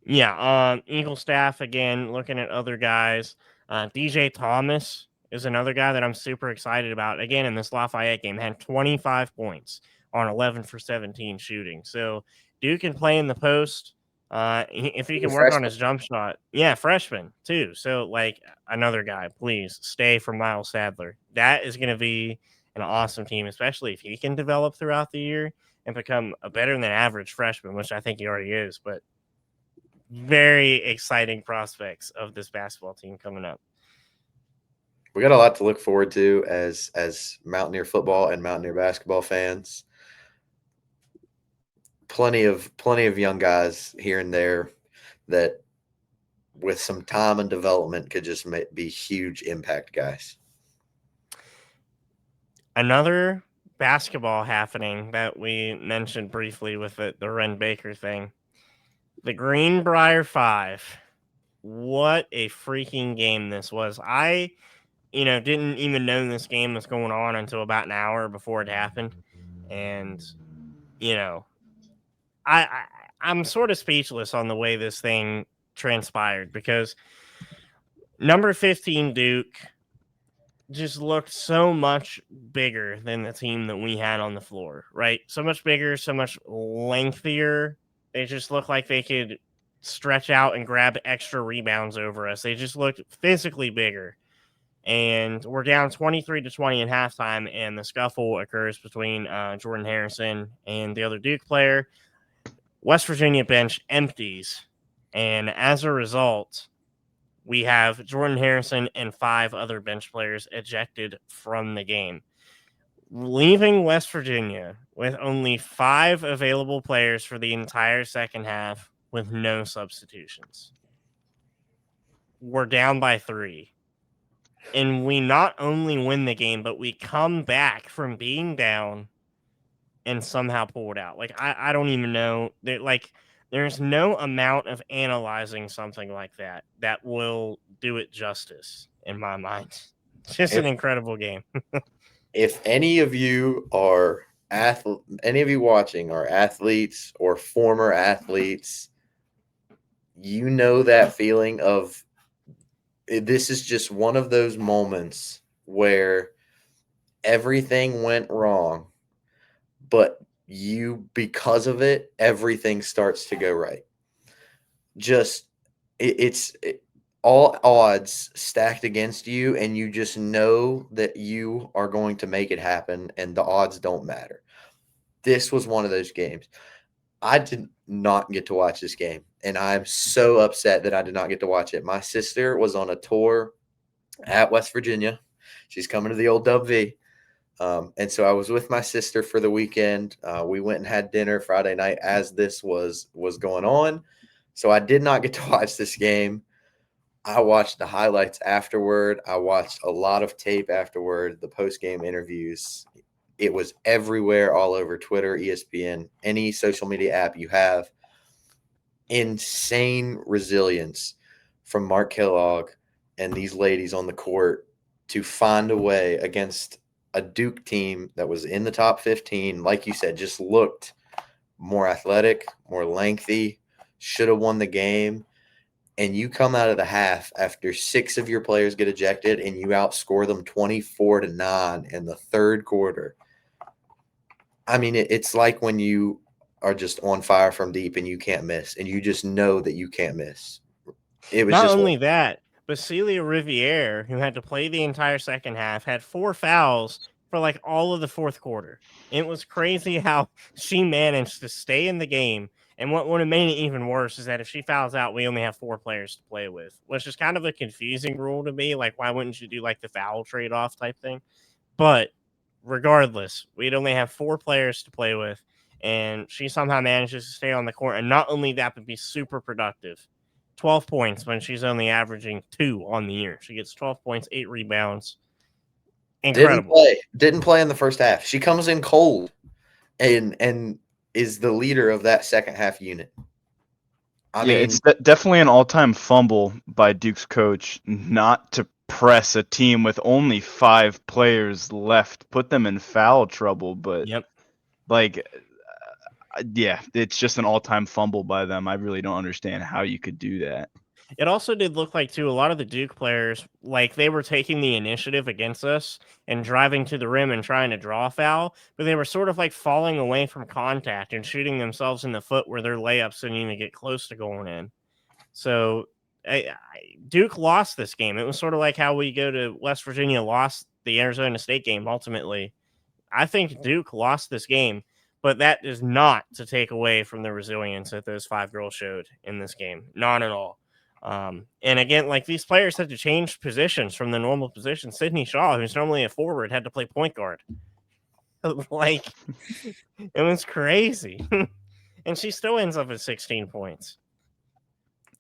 Yeah, Eagle staff again, looking at other guys. DJ Thomas is another guy that I'm super excited about. Again, in this Lafayette game, had 25 points on 11 for 17 shooting. So Duke can play in the post. If he He's a can work on freshman. his jump shot, yeah, freshman too. So like another guy, please stay for Miles Sadler. That is going to be an awesome team, especially if he can develop throughout the year and become a better than average freshman, which I think he already is. But very exciting prospects of this basketball team coming up. We got a lot to look forward to as Mountaineer football and Mountaineer basketball fans. Plenty of young guys here and there that, with some time and development, could just be huge impact guys. Another basketball happening that we mentioned briefly with the Ren Baker thing. The Greenbrier 5. What a freaking game this was. I, didn't even know this game was going on until about an hour before it happened. And, I'm sort of speechless on the way this thing transpired because number 15 Duke just looked so much bigger than the team that we had on the floor, right? So much bigger, so much lengthier. They just looked like they could stretch out and grab extra rebounds over us. They just looked physically bigger. And we're down 23-20 in halftime, and the scuffle occurs between Jordan Harrison and the other Duke player. West Virginia bench empties, and as a result, we have Jordan Harrison and 5 other bench players ejected from the game, leaving West Virginia with only 5 available players for the entire second half with no substitutions. We're down by 3. And we not only win the game, but we come back from being down and somehow pull it out. Like, I don't even know. There's no amount of analyzing something like that will do it justice in my mind. It's just an incredible game. If any of you are any of you watching are athletes or former athletes, you know that feeling of, this is just one of those moments where everything went wrong, but because of it, everything starts to go right. Just it's all odds stacked against you, and you just know that you are going to make it happen, and the odds don't matter. This was one of those games. I did not get to watch this game, and I'm so upset that I did not get to watch it. My sister was on a tour at West Virginia. She's coming to the old WV. And so I was with my sister for the weekend. We went and had dinner Friday night as this was going on. So I did not get to watch this game. I watched the highlights afterward. I watched a lot of tape afterward, the post-game interviews. It was everywhere, all over Twitter, ESPN, any social media app you have. Insane resilience from Mark Kellogg and these ladies on the court to find a way against a Duke team that was in the top 15, like you said, just looked more athletic, more lengthy, should have won the game. And you come out of the half after 6 of your players get ejected and you outscore them 24-9 in the third quarter. I mean, it's like when you are just on fire from deep and you can't miss, and you just know that you can't miss. It was Not just only that, but Celia Riviere, who had to play the entire second half, had 4 fouls for like all of the fourth quarter. It was crazy how she managed to stay in the game. And what would have made it even worse is that if she fouls out, we only have 4 players to play with, which is kind of a confusing rule to me. Like, why wouldn't you do like the foul trade-off type thing? But regardless, we'd only have 4 players to play with, and she somehow manages to stay on the court. And not only that, but be super productive. 12 points when she's only averaging 2 on the year. She gets 12 points, 8 rebounds. Incredible. Didn't play in the first half. She comes in cold and is the leader of that second half unit. I mean, it's definitely an all-time fumble by Duke's coach not to press a team with only 5 players left, put them in foul trouble. But yep. like, Yeah, it's just an all-time fumble by them. I really don't understand how you could do that. It also did look like, too, a lot of the Duke players, like, they were taking the initiative against us and driving to the rim and trying to draw a foul, but they were sort of, like, falling away from contact and shooting themselves in the foot where their layups didn't even get close to going in. So, Duke lost this game. It was sort of like how we go to West Virginia lost the Arizona State game ultimately. I think Duke lost this game, but that is not to take away from the resilience that those 5 girls showed in this game. Not at all. And again, like, these players had to change positions from the normal position. Sydney Shaw, who's normally a forward, had to play point guard. Like, it was crazy. And she still ends up at 16 points.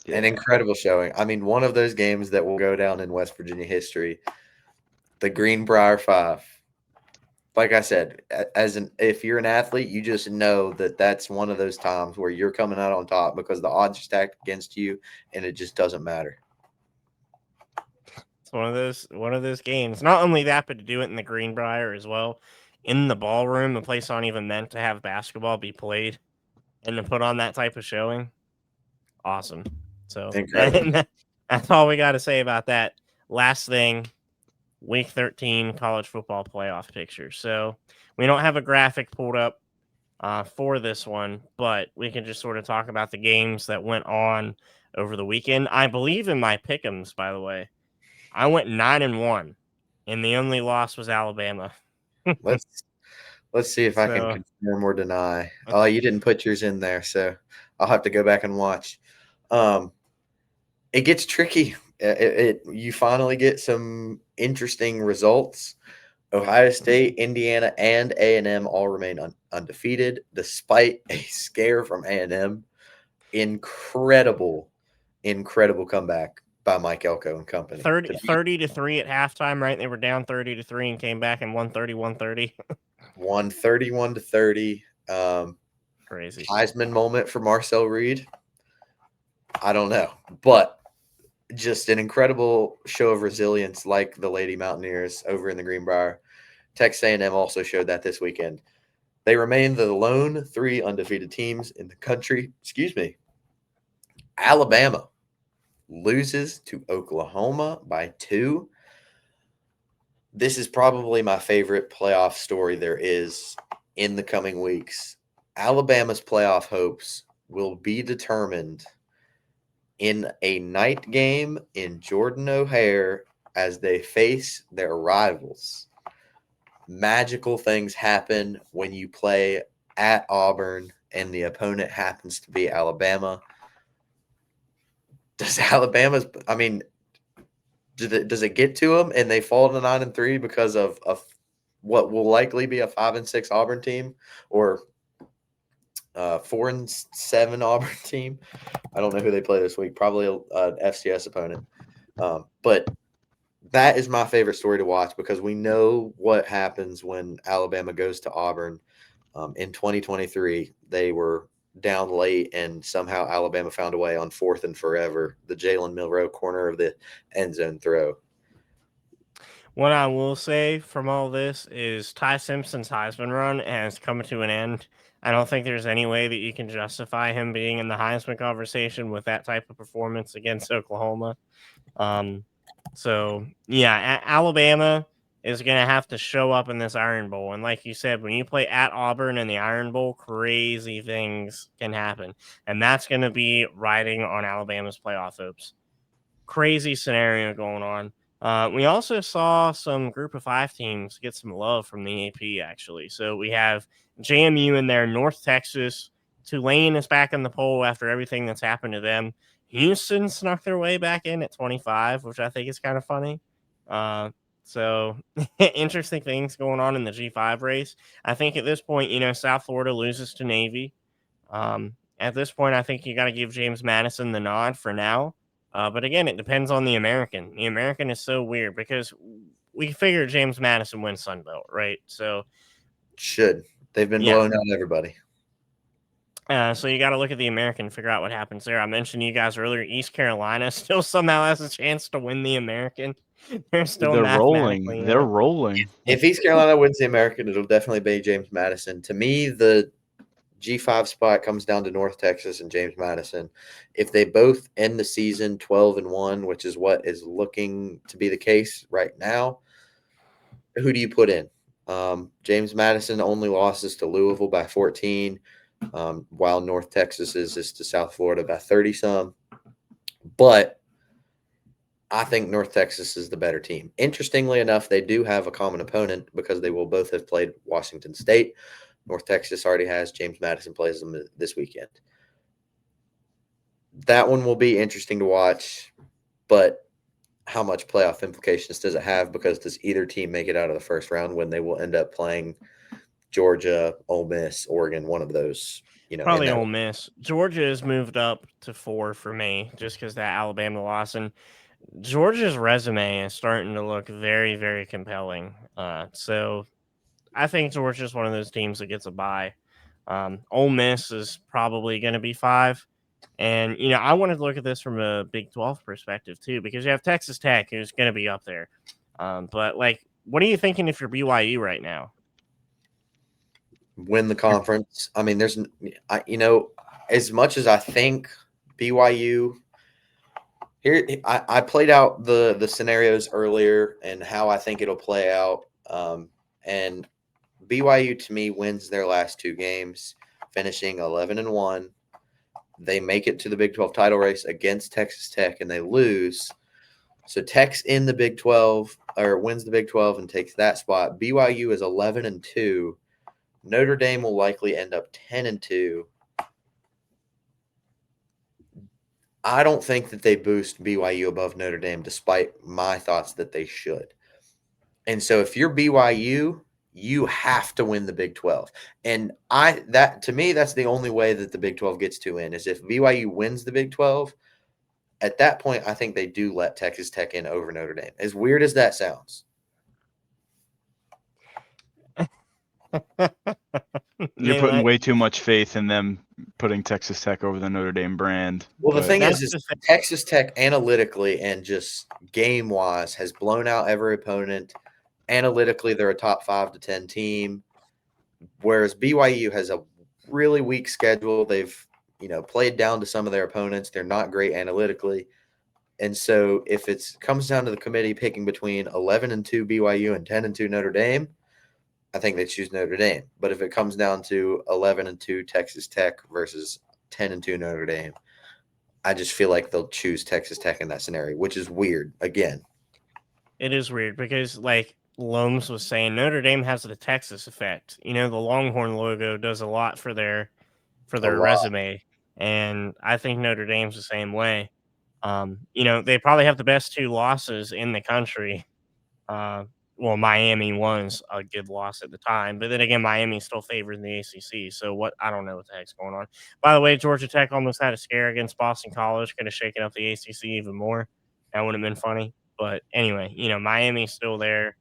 An incredible showing. I mean, one of those games that will go down in West Virginia history, the Greenbrier 5. Like I said, if you're an athlete, you just know that that's one of those times where you're coming out on top because the odds are stacked against you, and it just doesn't matter. It's one of those games. Not only that, but to do it in the Greenbrier as well, in the ballroom, a place not even meant to have basketball be played, and to put on that type of showing, awesome. So Incredible. that's all we got to say about that. Last thing, Week 13 college football playoff picture. So we don't have a graphic pulled up for this one, but we can just sort of talk about the games that went on over the weekend. I believe in my pick'ems, by the way. I went 9-1, and the only loss was Alabama. Let's see if I can So confirm or deny. Oh, you didn't put yours in there, so I'll have to go back and watch. It gets tricky. You finally get some interesting results. Ohio State, Indiana, and A&M all remain undefeated despite a scare from A&M. Incredible comeback by Mike Elko and company. 30-3 at halftime, right? They were down 30-3 and came back and won 31-30. Won 31-30. Crazy. Heisman moment for Marcel Reed. I don't know, but just an incredible show of resilience, like the Lady Mountaineers over in the Greenbrier. Texas A&M also showed that this weekend. They remain the lone 3 undefeated teams in the country. Alabama loses to Oklahoma by 2. This is probably my favorite playoff story there is in the coming weeks. Alabama's playoff hopes will be determined in a night game in Jordan O'Hare as they face their rivals. Magical things happen when you play at Auburn and the opponent happens to be Alabama. Does it get to them and they fall to 9-3 because of what will likely be a 5-6 Auburn team or 4-7 Auburn team? I don't know who they play this week. Probably an FCS opponent. But that is my favorite story to watch because we know what happens when Alabama goes to Auburn. In 2023, they were down late, and somehow Alabama found a way on 4th and forever, the Jalen Milroe corner of the end zone throw. What I will say from all this is Ty Simpson's Heisman run has come to an end. I don't think there's any way that you can justify him being in the Heisman conversation with that type of performance against Oklahoma. So, yeah, Alabama is going to have to show up in this Iron Bowl. And like you said, when you play at Auburn in the Iron Bowl, crazy things can happen. And that's going to be riding on Alabama's playoff hopes. Crazy scenario going on. We also saw some group of 5 teams get some love from the AP, actually. So we have JMU in there, North Texas. Tulane is back in the poll after everything that's happened to them. Houston snuck their way back in at 25, which I think is kind of funny. So interesting things going on in the G5 race. I think at this point, South Florida loses to Navy. At this point, I think you got to give James Madison the nod for now. But again, it depends on the American. The American is so weird because we figure James Madison wins Sun Belt, right? So they've been blowing out everybody. So you got to look at the American and figure out what happens there. I mentioned to you guys earlier, East Carolina still somehow has a chance to win the American. They're rolling. They're rolling. If East Carolina wins the American, it'll definitely be James Madison. To me, the G5 spot comes down to North Texas and James Madison. If they both end the season 12-1, which is what is looking to be the case right now, who do you put in? James Madison only losses to Louisville by 14, while North Texas is to South Florida by 30-some. But I think North Texas is the better team. Interestingly enough, they do have a common opponent because they will both have played Washington State. North Texas already has. James Madison plays them this weekend. That one will be interesting to watch, but how much playoff implications does it have? Because does either team make it out of the first round when they will end up playing Georgia, Ole Miss, Oregon, one of those, Probably Ole Miss. Georgia has moved up to 4 for me just because that Alabama loss. And Georgia's resume is starting to look very, very compelling. So I think Georgia's one of those teams that gets a bye. Ole Miss is probably going to be 5. And, I wanted to look at this from a Big 12 perspective, too, because you have Texas Tech, who's going to be up there. But, what are you thinking if you're BYU right now? Win the conference. I mean, as much as I think BYU here, I played out the scenarios earlier and how I think it'll play out. And BYU to me wins their last 2 games, finishing 11-1. They make it to the Big 12 title race against Texas Tech and they lose. So Tech's in the Big 12 or wins the Big 12 and takes that spot. BYU is 11-2. Notre Dame will likely end up 10-2. I don't think that they boost BYU above Notre Dame, despite my thoughts that they should. And so if you're BYU, you have to win the Big 12. And to me, that's the only way that the Big 12 gets to win is if BYU wins the Big 12. At that point, I think they do let Texas Tech in over Notre Dame. As weird as that sounds. You're putting way too much faith in them putting Texas Tech over the Notre Dame brand. Well, the thing is Texas Tech analytically and just game-wise has blown out every opponent. Analytically, they're a top 5 to 10 team, whereas BYU has a really weak schedule. They've, played down to some of their opponents. They're not great analytically. And so if it comes down to the committee picking between 11-2 BYU and 10-2 Notre Dame, I think they choose Notre Dame. But if it comes down to 11-2 Texas Tech versus 10-2 Notre Dame, I just feel like they'll choose Texas Tech in that scenario, which is weird. Again, it is weird because, like Loams was saying, Notre Dame has the Texas effect. The Longhorn logo does a lot for their resume, and I think Notre Dame's the same way. They probably have the best 2 losses in the country. Well, Miami was a good loss at the time, but then again, Miami's still favored in the ACC. So I don't know what the heck's going on. By the way, Georgia Tech almost had a scare against Boston College, could have shaken up the ACC even more. That would have been funny. But anyway, Miami's still there.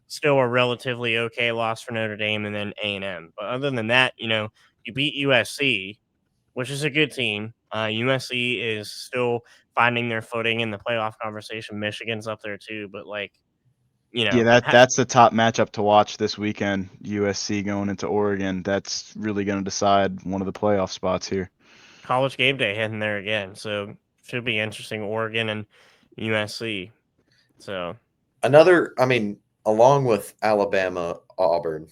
Still a relatively okay loss for Notre Dame and then A&M. But other than that, you beat USC, which is a good team. USC is still finding their footing in the playoff conversation. Michigan's up there too, but that's the top matchup to watch this weekend. USC going into Oregon. That's really going to decide one of the playoff spots here. College game day heading there again, so should be interesting. Oregon and USC. So along with Alabama, Auburn,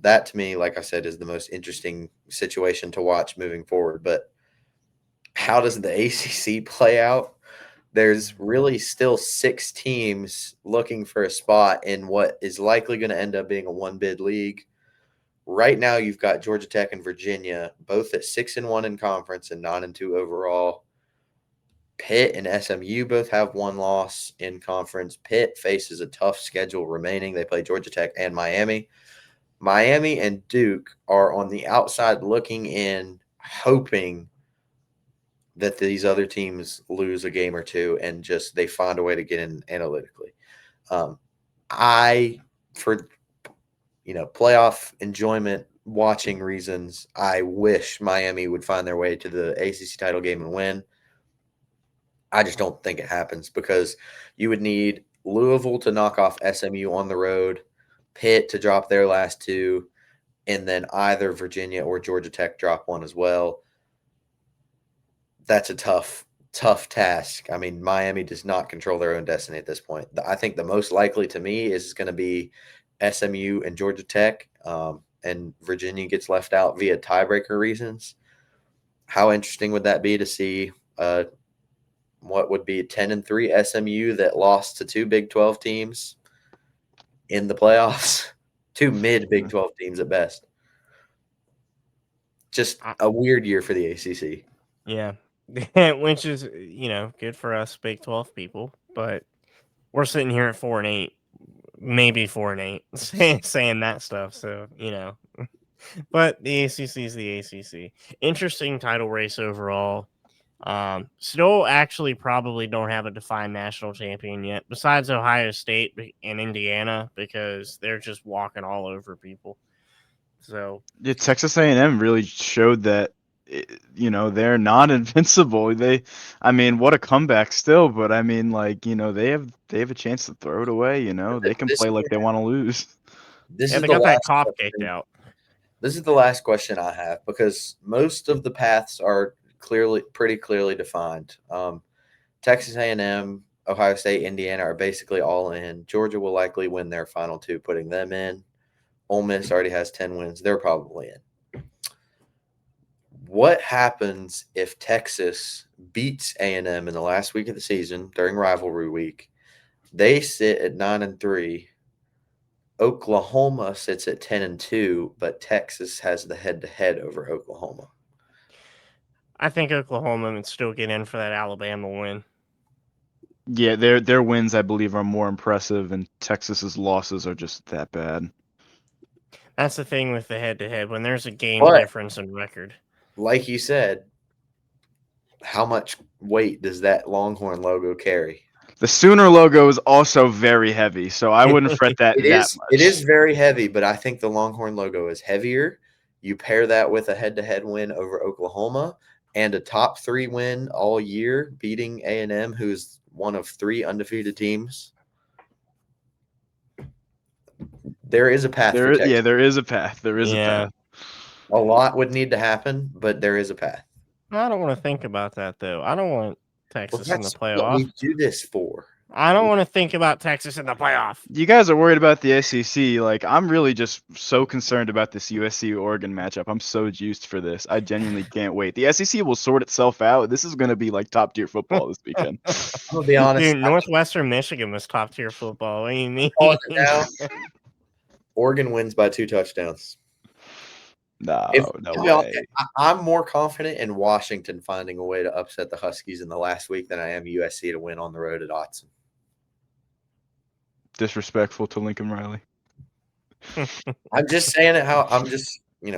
that to me, like I said, is the most interesting situation to watch moving forward. But how does the ACC play out? There's really still 6 teams looking for a spot in what is likely going to end up being a 1-bid league. Right now, you've got Georgia Tech and Virginia, both at 6-1 in conference and 9-2 overall. Pitt and SMU both have 1 loss in conference. Pitt faces a tough schedule remaining. They play Georgia Tech and Miami. Miami and Duke are on the outside looking in, hoping that these other teams lose a game or 2 and just they find a way to get in analytically. For playoff enjoyment watching reasons, I wish Miami would find their way to the ACC title game and win. I just don't think it happens because you would need Louisville to knock off SMU on the road, Pitt to drop their last 2, and then either Virginia or Georgia Tech drop one as well. That's a tough task. I mean, Miami does not control their own destiny at this point. I think the most likely to me is going to be SMU and Georgia Tech, and Virginia gets left out via tiebreaker reasons. How interesting would that be to see what would be 10-3 SMU that lost to two Big 12 teams in the playoffs, two mid Big 12 teams at best. Just a weird year for the ACC. Yeah, which is good for us Big 12 people, but we're sitting here at 4-8, maybe 4-8, saying that stuff. So but the ACC is the ACC. Interesting title race overall. Still, actually, probably don't have a defined national champion yet, besides Ohio State and Indiana, because they're just walking all over people. So Yeah, Texas A&M really showed that they're not invincible. I mean, what a comeback still, but I mean, like, they have a chance to throw it away. They can play like they want to lose. This yeah, is they the got that last cop question. kicked out. This is the last question I have because most of the paths are pretty clearly defined. Texas A&M, Ohio State, Indiana are basically all in. Georgia will likely win their final two, putting them in. Ole Miss already has 10 wins. They're probably in. What happens if Texas beats A&M in the last week of the season during rivalry week? They sit at 9-3. Oklahoma sits at 10-2, but Texas has the head-to-head over Oklahoma. I think Oklahoma would still get in for that Alabama win. Yeah, their wins, I believe, are more impressive, and Texas's losses are just that bad. That's the thing with the head-to-head, when there's a game difference in record. Like you said, how much weight does that Longhorn logo carry? The Sooner logo is also very heavy, so I wouldn't fret that much. It is very heavy, but I think the Longhorn logo is heavier. You pair that with a head-to-head win over Oklahoma and a top 3 win all year, beating A&M, who's one of 3 undefeated teams. There is a path. There is a path. There is a path. A lot would need to happen, but there is a path. I don't want to think about that, though. I don't want Texas in the playoff. What we do this for. I don't want to think about Texas in the playoff. You guys are worried about the SEC. Like, I'm really just so concerned about this USC-Oregon matchup. I'm so juiced for this. I genuinely can't wait. The SEC will sort itself out. This is going to be like top-tier football this weekend. I'm going to be honest. Dude, Northwestern Michigan was top-tier football. What do you mean? Oregon wins by 2 touchdowns. No way. I'm more confident in Washington finding a way to upset the Huskies in the last week than I am USC to win on the road at Autzen. Disrespectful to Lincoln Riley. I'm just saying it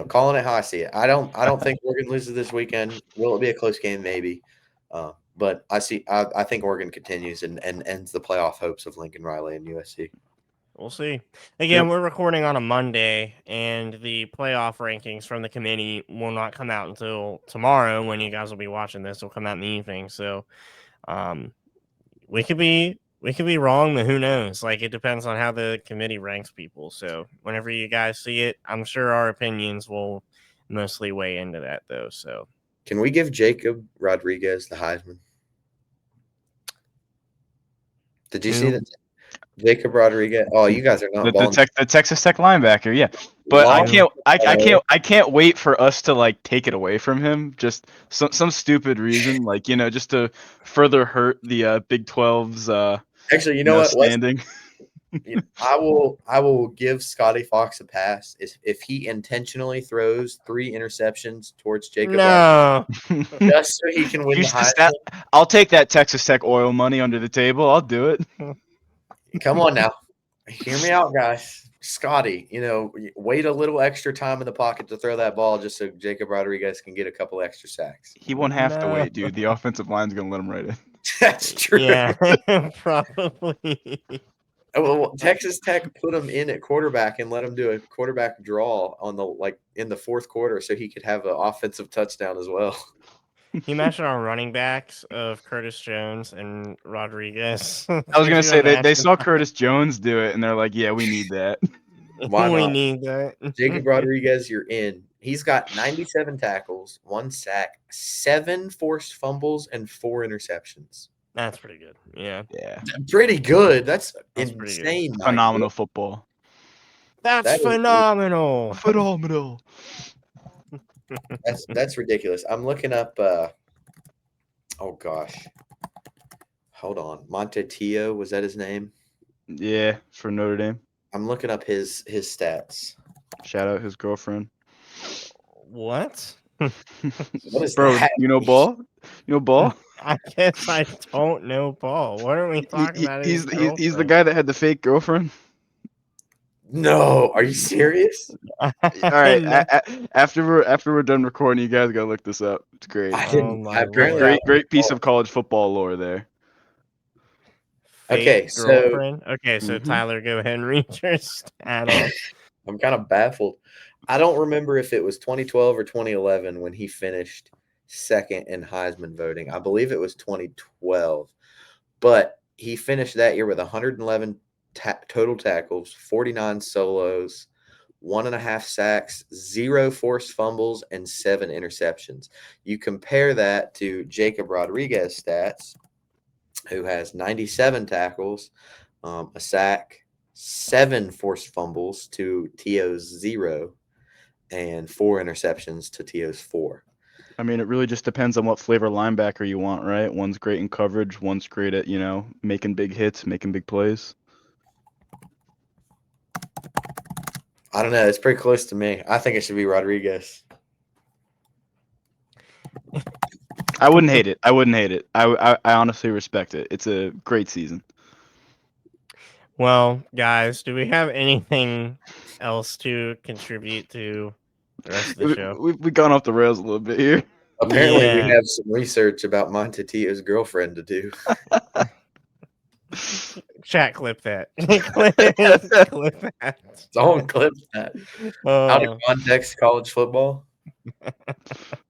calling it how I see it. I don't think Oregon loses this weekend. Will it be a close game? Maybe. But I think Oregon continues and ends the playoff hopes of Lincoln Riley and USC. We'll see. Again, We're recording on a Monday, and the playoff rankings from the committee will not come out until tomorrow when you guys will be watching this. It'll come out in the evening. So we could be wrong, but who knows? Like, it depends on how the committee ranks people. So whenever you guys see it, I'm sure our opinions will mostly weigh into that, though. So can we give Jacob Rodriguez the Heisman? Did you see that? Jacob Rodriguez. Oh, you guys are not the Texas Tech linebacker, yeah. But I can't wait for us to like take it away from him. Just some stupid reason, like just to further hurt the Big 12's actually, you know what? Standing. I will give Scotty Fox a pass if he intentionally throws 3 interceptions towards Jacob. No, just so he can win the Heisman. I'll take that Texas Tech oil money under the table. I'll do it. Come on now. Hear me out, guys. Scotty, wait a little extra time in the pocket to throw that ball just so Jacob Rodriguez can get a couple extra sacks. He won't have to wait, dude. The offensive line's going to let him right in. That's true. Yeah, probably. Well, Texas Tech put him in at quarterback and let him do a quarterback draw in the 4th quarter so he could have an offensive touchdown as well. Can you imagine our running backs of Curtis Jones and Rodriguez? I was going to say they saw Curtis Jones do it, and they're like, yeah, we need that. Why We not? need that. Jacob Rodriguez, you're in. He's got 97 tackles, 1 sack, 7 forced fumbles, and 4 interceptions. That's pretty good. Yeah, Yeah. Pretty good. That's That's pretty good. insane. Mike. Phenomenal football. That's That is- phenomenal. Phenomenal. That's ridiculous. I'm looking up. Oh gosh, hold on. Montetillo, was that his name? Yeah, for Notre Dame. I'm looking up his stats. Shout out his girlfriend. What? What is Bro, that? you know Ball? You know Ball? I guess I don't know Paul. What are we talking about? He's His he's the girlfriend? guy that had the fake girlfriend. No, are you serious? All right, No. after we're done recording, you guys gotta look this up. It's great. I Oh didn't. my Apparently, lord. Great piece of college football lore there. Okay, Fake so- girlfriend. Okay, so Mhm. Tyler, go ahead and read your stat off. I'm kind of baffled. I don't remember if it was 2012 or 2011 when he finished second in Heisman voting. I believe it was 2012, but he finished that year with 111 total tackles, 49 solos, 1.5 sacks, 0 forced fumbles, and 7 interceptions. You compare that to Jacob Rodriguez stats, who has 97 tackles, a sack, 7 forced fumbles to T.O.'s 0, and 4 interceptions to T.O.'s 4. I mean, it really just depends on what flavor linebacker you want, right? One's great in coverage, one's great at, making big hits, making big plays. I don't know. It's pretty close to me. I think it should be Rodriguez. I wouldn't hate it. I honestly respect it. It's a great season. Well, guys, do we have anything else to contribute to the rest of the show? We've gone off the rails a little bit here. Apparently, Yeah. we have some research about Montetito's girlfriend to do. Chat clip that. Clip that. Someone clip that. Out of Oh, context, college football.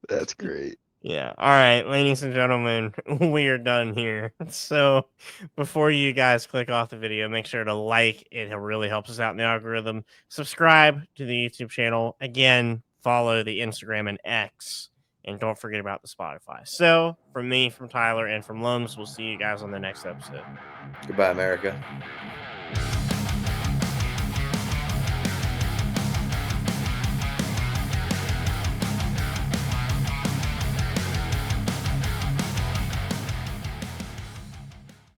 That's great. yeah. All right, ladies and gentlemen, we are done here. So before you guys click off the video, make sure to like. It really helps us out in the algorithm. Subscribe to the YouTube channel. Again, follow the Instagram and X. And don't forget about the Spotify. So from me, from Tyler, and from Lums, we'll see you guys on the next episode. Goodbye, America.